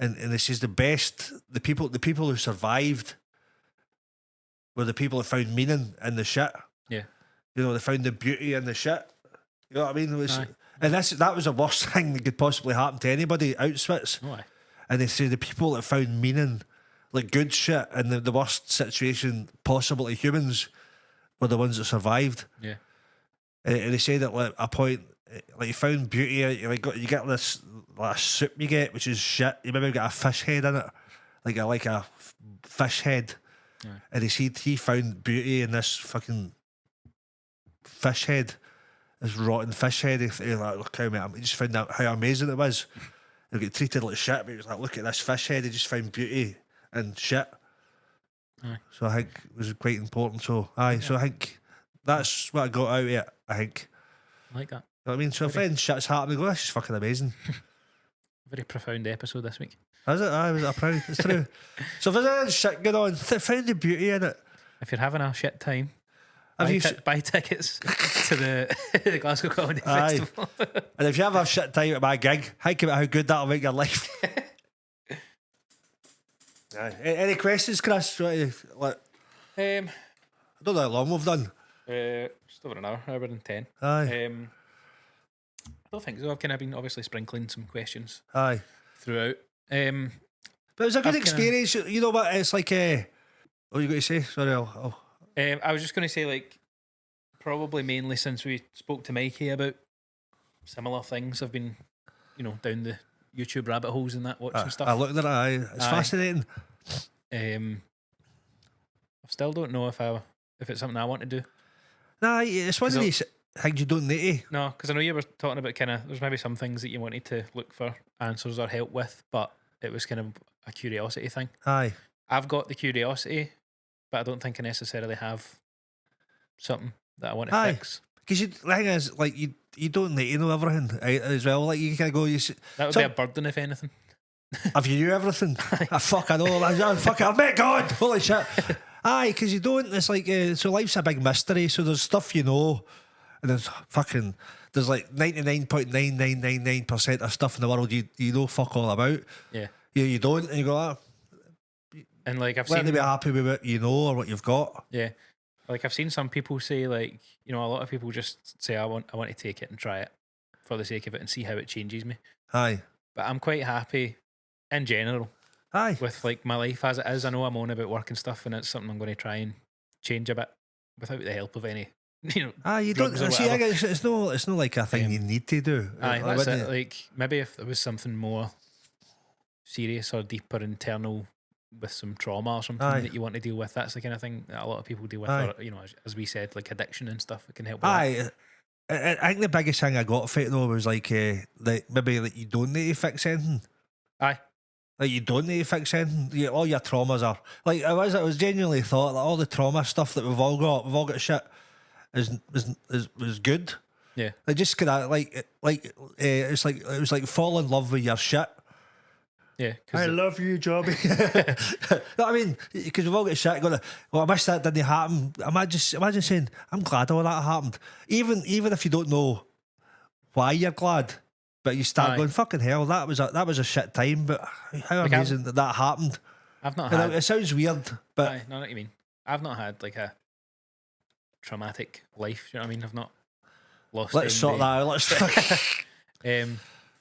And this is the best. The people who survived were the people that found meaning in the shit. Yeah, you know, they found the beauty in the shit. You know what I mean? It was, and that was the worst thing that could possibly happen to anybody. Auschwitz. Oh, aye. And they say the people that found meaning, like good shit, in the worst situation possible to humans, were the ones that survived. Yeah, and they say that like a point, like you found beauty. You get this. Like a soup you get, which is shit. You maybe got a fish head in it, like a fish head, and he found beauty in this fucking fish head, this rotten fish head. He like, look how mate, he just found out how amazing it was. He got treated like shit, but he was like, look at this fish head. He just found beauty and shit. So I think it was quite important. So so I think that's what I got out of it. I think. I like that. You know what I mean? So if anything shit's happening, go, this is fucking amazing. Very profound episode this week. Is it? I was proud. It's true. So if there's any shit going on, find the beauty in it. If you're having a shit time, Have buy tickets to the Glasgow Comedy Festival. And if you have a shit time at my gig, think about how good that'll make your life. Any questions, Chris? I don't know how long we've done. Just over an hour and 10. Aye. I don't think so. I've kind of been obviously sprinkling some questions Aye. throughout. But it was a good experience. You know what? It's like, what are you going to say? Sorry, I was just going to say, like, probably mainly since we spoke to Mikey about similar things, I've been, down the YouTube rabbit holes and that, watching stuff. I looked at it, it's fascinating. I still don't know if it's something I want to do. Nah, it's one of these things you don't need to. No, because I know you were talking about there's maybe some things that you wanted to look for answers or help with, but it was kind of a curiosity thing. Aye. I've got the curiosity, but I don't think I necessarily have something that I want to fix. Because the thing is, like, you don't need to know everything as well. Like, you can go, that would be a burden, if anything. Have you knew everything? I know. Fuck, I met God. Holy shit. Aye, because you don't. It's like, so life's a big mystery. So there's stuff you know, and there's like 99.9999% of stuff in the world you know fuck all about. Yeah. You don't, and you go, and like I've seen to be happy with what you know or what you've got. Yeah. Like I've seen some people say, like, a lot of people just say I want to take it and try it for the sake of it and see how it changes me. Aye. But I'm quite happy in general. Aye. With like my life as it is. I know I'm on about work and stuff, and it's something I'm going to try and change a bit without the help of any, you don't see. It's not like a thing you need to do. Aye, that's it. Like maybe if there was something more serious or deeper internal with some trauma or something that you want to deal with, that's the kind of thing that a lot of people deal with. Or, as we said, like addiction and stuff, it can help with that. I think the biggest thing I got for it though was like maybe like you don't need to fix anything. Aye. Like you don't need to fix anything. All your traumas are like I was genuinely thought that all the trauma stuff that we've all got shit was good. Yeah. Like just kind of it was like fall in love with your shit. Yeah, I love you, Jobby. You know what I mean? Because we've all got shit going. Well, I wish that didn't happen. Imagine saying, "I'm glad all that happened," even if you don't know why you're glad, but you start going, "Fucking hell, that was a shit time." But how amazing that happened. I've not had. It sounds weird, but I know what you mean. I've not had like a traumatic life. You know what I mean? I've not lost. Let's sort that out. Let's.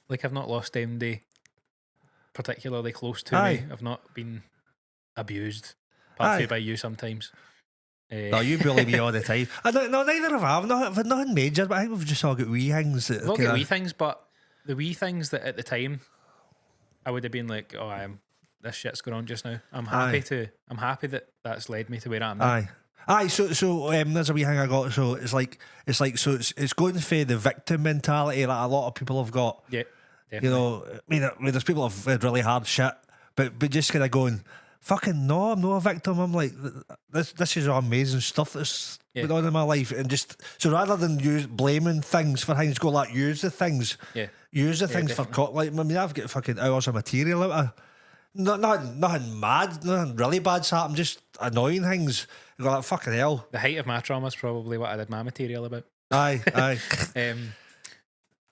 Like I've not lost MD particularly close to me. I've not been abused, apart from by you sometimes. No, you bully me all the time. I don't. No, neither have I. I've nothing major, but I think we've just all got wee things. That We'll get kinda- wee things, but the wee things that at the time I would have been like, oh, this shit's going on just now. I'm happy that that's led me to where I am now. Aye. So there's a wee thing I got. So it's going for the victim mentality that a lot of people have got. Yeah, You definitely. know, I mean, there's people who've had really hard shit, but just kind of going, fucking no, I'm not a victim. I'm like, this is all amazing stuff that's been on in my life, and just so rather than blaming things for things, go like use the things, use the things for like. I mean, I've got fucking hours of material out of. Nothing mad, nothing really bad's happened, just annoying things. You go like, fucking hell. The height of my trauma is probably what I did my material about. Aye.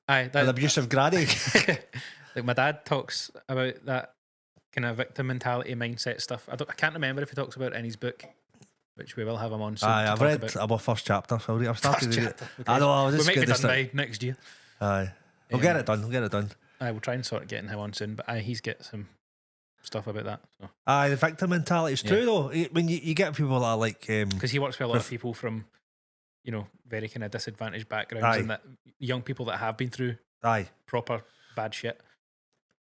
Aye, An abusive granny. like my dad talks about that kind of victim mentality mindset stuff. I can't remember if he talks about it in his book, which we will have him on soon. Aye, I've read about first chapter, so I've started to read it. I know, we might be done by next year. Aye. We'll get it done. Aye, we'll try and sort of getting him on soon, but he's got some stuff about that. So. Aye, the victim mentality is true though. When you get people that are like, because he works with a lot of people from, very kind of disadvantaged backgrounds, and that young people that have been through proper bad shit,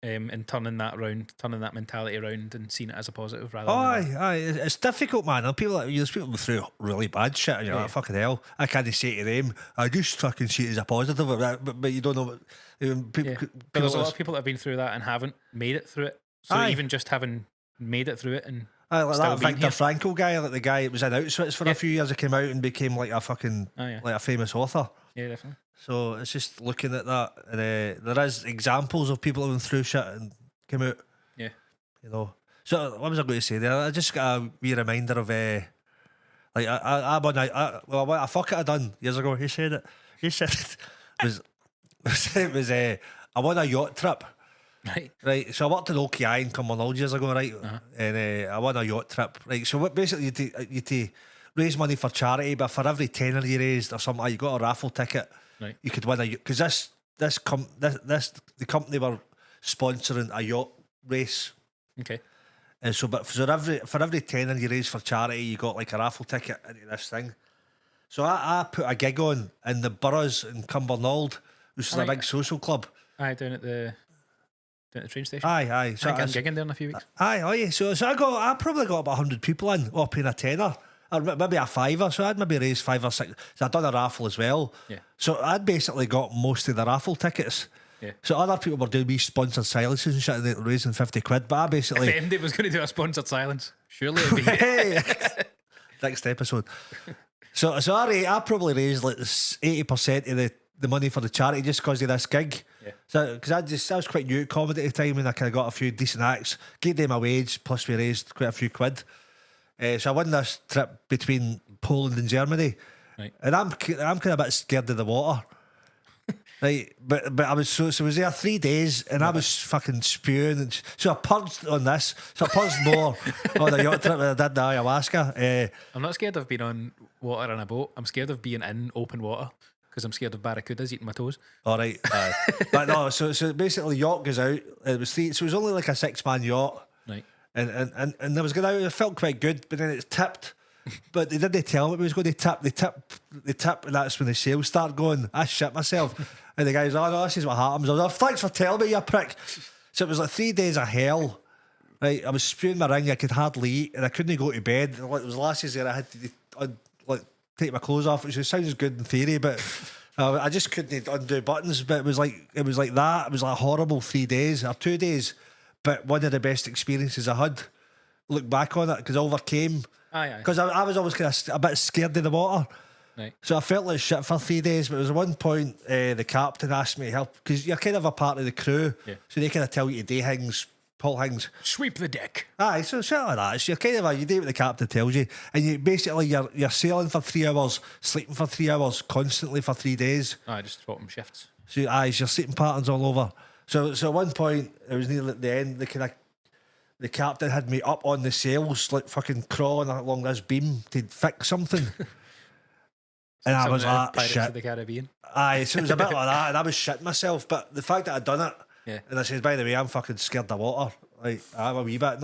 and turning that mentality around and seeing it as a positive rather. Aye, it's difficult, man. And there's people through really bad shit, and you're like, fucking hell. I can't say to them, I just fucking see it as a positive, but you don't know what. But there's a lot of people that have been through that and haven't made it through it. So even just having made it through it and like still that being Viktor here. Frankl guy, like the guy that was in Auschwitz for a few years, he came out and became like a fucking like a famous author. Yeah, definitely. So it's just looking at that, and there is examples of people who went through shit and came out. Yeah, So what was I going to say there? I just got a wee reminder of like a fuck it I done years ago. He said it was I won a yacht trip. Right, so I worked in OKI in Cumbernauld years ago, right, and I won a yacht trip, right. So what basically you to raise money for charity, but for every tenner you raised or something, you got a raffle ticket. Right, you could win because the company were sponsoring a yacht race. Okay, and so for every tenner you raised for charity, you got like a raffle ticket into this thing. So I put a gig on in the Boroughs in Cumbernauld, which is a big social club. Down at the train station. Aye. So I'm gigging there in a few weeks. Aye. So I probably got about 100 people in, all paying a tenner, or maybe a fiver. So I'd maybe raised 5 or 6. So I'd done a raffle as well. Yeah. So I'd basically got most of the raffle tickets. Yeah. So other people were doing wee sponsored silences and shit, and they were raising 50 quid. But I basically. If MD was going to do a sponsored silence, surely it'd be. Hey, next episode. So I probably raised like 80% of the money for the charity just because of this gig. Yeah. So because I was quite new at comedy at the time, and I kind of got a few decent acts, gave them a wage, plus we raised quite a few quid. So I won this trip between Poland and Germany, and I'm kind of a bit scared of the water. Right, but I was so I was there 3 days, and I was fucking spewing, and so I purged on this. So I purged more on the yacht trip than I did the ayahuasca. I'm not scared of being on water in a boat. I'm scared of being in open water because I'm scared of barracudas eating my toes. All right, but no. So basically, yacht goes out. It was 3. So it was only like a 6-man yacht. Right, and there was going out. It felt quite good, but then it's tipped. But they didn't tell me it was going to tip. They tip, and that's when the sales start going. I shit myself. And the guy's, oh no, this is what happens. I was like, thanks for telling me, you prick. So it was like 3 days of hell. Right, I was spewing my ring. I could hardly eat, and I couldn't go to bed. There was lasses there. I had to take my clothes off, which sounds good in theory, but I just couldn't undo buttons. But it was like that. It was like a horrible 3 days or 2 days. But one of the best experiences I had. Look back on it because I overcame. Because I was always kind of a bit scared of the water. Right. So I felt like shit for 3 days. But there was one point the captain asked me to help because you're kind of a part of the crew. Yeah. So they kind of tell you to do things, pull things. Sweep the deck. Aye, so shit like that. So you're kind of you do what the captain tells you. And you basically you're sailing for 3 hours, sleeping for 3 hours, constantly for 3 days. Just swapping shifts. So your sleeping patterns all over. So at one point, it was near the end, the captain had me up on the sails, like fucking crawling along this beam to fix something. And I was like, Pirates shit. of the Caribbean. Aye, so it was a bit like that, and I was shitting myself. But the fact that I'd done it, and I said, by the way, I'm fucking scared of water. Like, I'm a wee bit,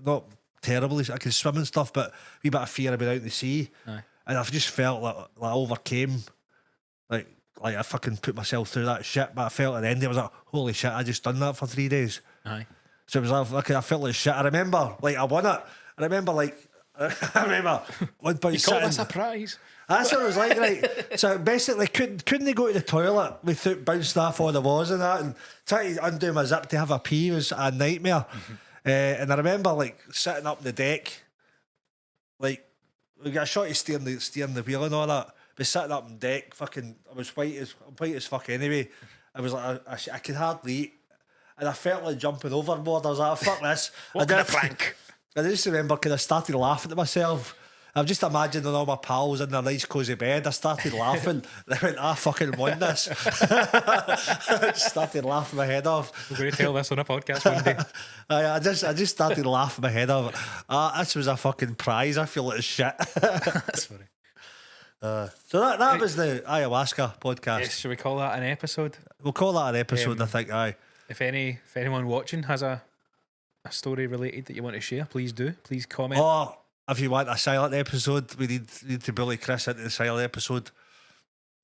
not terribly. I can swim and stuff, but a wee bit of fear of being out in the sea. Aye. And I've just felt like I overcame, like I fucking put myself through that shit. But I felt at the end, I was like, holy shit, I just done that for 3 days. Aye. So it was like, I felt like shit. I remember, like, I won it. I remember, like, I remember one point You got sitting. a surprise. That's what it was like, right? So basically, couldn't they go to the toilet without bouncing off all the walls and that, and trying to undo my zip to have a pee was a nightmare. And I remember, like, sitting up on the deck, like, we got a shot of steering the wheel and all that, but sitting up on deck, fucking, I'm white as fuck anyway. I was like, I could hardly eat. And I felt like jumping overboard. I was like, fuck this. Walking a plank. I just remember because I started laughing to myself. I'm just imagining all my pals in their nice cosy bed. I started laughing. They went, I fucking won this. I just started laughing my head off. We're going to tell this on a podcast one day. I just started laughing my head off. This was a fucking prize. I feel like shit. That's funny. So that was the ayahuasca podcast. Yes, should we call that an episode? We'll call that an episode, I think. Aye. If anyone watching has a story related that you want to share, please do. Please comment. Or if you want a silent episode, we need to bully Chris into the silent episode.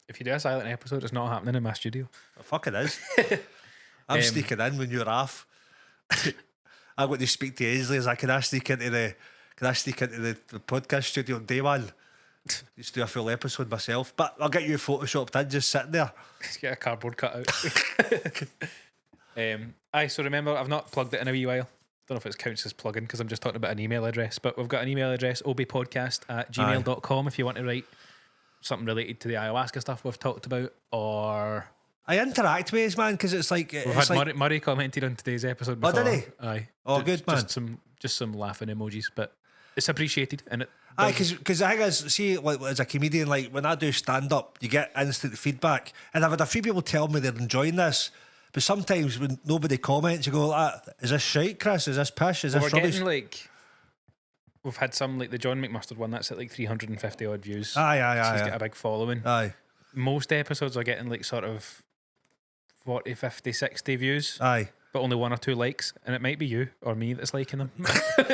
If you do a silent episode, it's not happening in my studio. Oh, fuck, it is. I'm sneaking in when you're off. I'm going to speak to Aisley as can I sneak into the podcast studio on day one? Just do a full episode myself. But I'll get you photoshopped in just sitting there. Just get a cardboard cutout. So remember, I've not plugged it in a wee while. Don't know if it counts as plugging because I'm just talking about an email address, but we've got an email address, obiepodcast@gmail.com, if you want to write something related to the ayahuasca stuff we've talked about, or I interact with us, man, because it's like we've had Murray commented on today's episode before. Oh, did he? Aye. Oh, good, man. Just some laughing emojis, but it's appreciated, and it. Aye, because I guess, see, like, as a comedian, like, when I do stand-up, you get instant feedback. And I've had a few people tell me they're enjoying this, but sometimes when nobody comments, you go, is this shite, Chris? Is this pish? Is this we're rubbish? getting, like, we've had some, like the John McMustard one, that's at like 350 odd views. Aye. He's got a big following. Aye. Most episodes are getting, like, sort of 40, 50, 60 views. Aye. But only 1 or 2 likes, and it might be you or me that's liking them.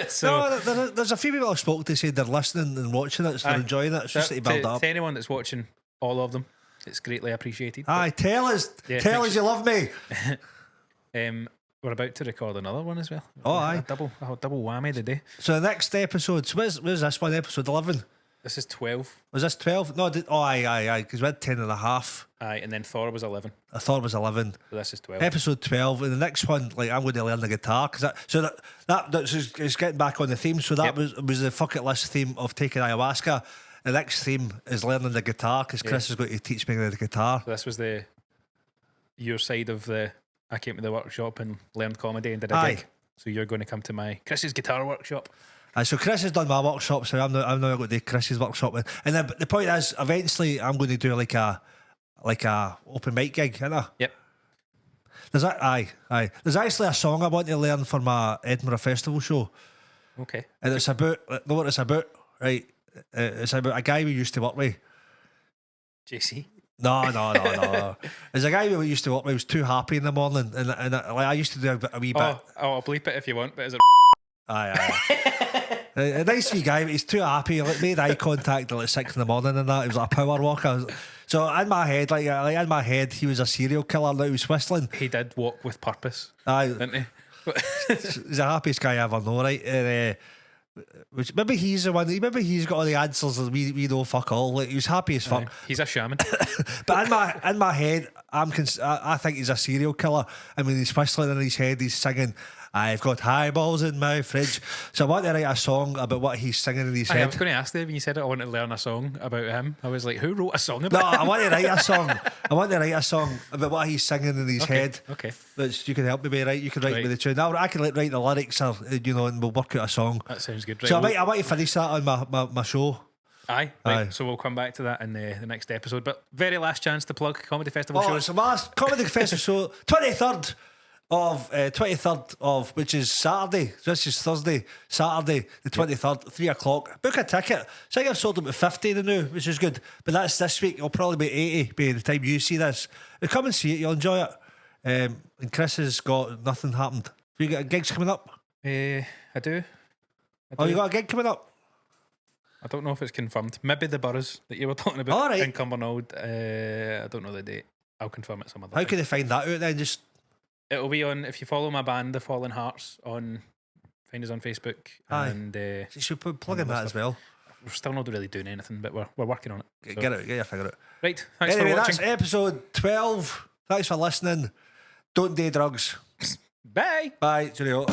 So no, there's a few people I've spoken to say they're listening and watching it, so they're enjoying it. It's just to build up. To anyone that's watching all of them, it's greatly appreciated. Aye, tell us you love me. We're about to record another one as well. Oh, aye. A double whammy today. So the next episode, so where's this one, episode 11? This is 12. Was this 12? No, aye, because we had 10 and a half. Aye, and then Thor was 11. I thought it was 11. So this is 12. Episode 12, and the next one, like, I'm going to learn the guitar, because it's getting back on the theme. So that was the fuck it list theme of taking ayahuasca. The next theme is learning the guitar, because Chris is going to teach me the guitar. So this was your side of the. I came to the workshop and learned comedy and did a gig. So you're going to come to my Chris's guitar workshop. So Chris has done my workshop, so I'm now going to do Chris's workshop. And then the point is, eventually, I'm going to do like a open mic gig, innit? Yep. There's actually a song I want to learn for my Edinburgh Festival show. Okay. And it's about, know what it's about, right? It's about a guy we used to work with. JC. No. There's a guy we used to work with who was too happy in the morning, and I used to do a wee bit. I'll bleep it if you want, but is it? Aye. A nice wee guy, but he's too happy. Like, made eye contact at like 6 in the morning and that. He was like a power walker. So in my head, he was a serial killer. Now he was whistling. He did walk with purpose. Aye, didn't he? he's the happiest guy I ever know, right? And, which maybe he's the one. Maybe he's got all the answers, and we know fuck all. Like, he was happy as fuck. He's a shaman. But in my head, I think he's a serial killer. I mean, he's whistling in his head. He's singing, "I've got highballs in my fridge." So I want to write a song about what he's singing in his head. I was going to ask you when you said it. I wanted to learn a song about him. I was like, who wrote a song about him? I want to write a song. I want to write a song about what he's singing in his head. Okay. Which you can help me with, right? You can write me the tune. I can write the lyrics, or and we'll work out a song. That sounds good. Right, So I want to finish that on my show. Aye. Right. So we'll come back to that in the next episode. But very last chance to plug Comedy Festival shows. It's the last Comedy Festival show, 23rd of which is Saturday. So this is Thursday, Saturday, the 23rd, 3 o'clock. Book a ticket. So I think I've sold them at 50 now, which is good. But that's this week. It'll probably be 80 by the time you see this. Come and see it. You'll enjoy it. And Chris has got nothing happened. Have you got gigs coming up? I do. Oh, you got a gig coming up? I don't know if it's confirmed. Maybe the Boroughs that you were talking about All right. in Cumbernauld. I don't know the date. I'll confirm it some other How time. can they find that out then? Just It'll be on, if you follow my band, The Fallen Hearts, find us on Facebook. Aye. And you should plug in that as well. we're still not really doing anything, but we're working on it. So- Get your figure out. Right, thanks Anyway, for watching. that's episode 12. Thanks for listening. Don't do drugs. Bye. Bye. Cheerio.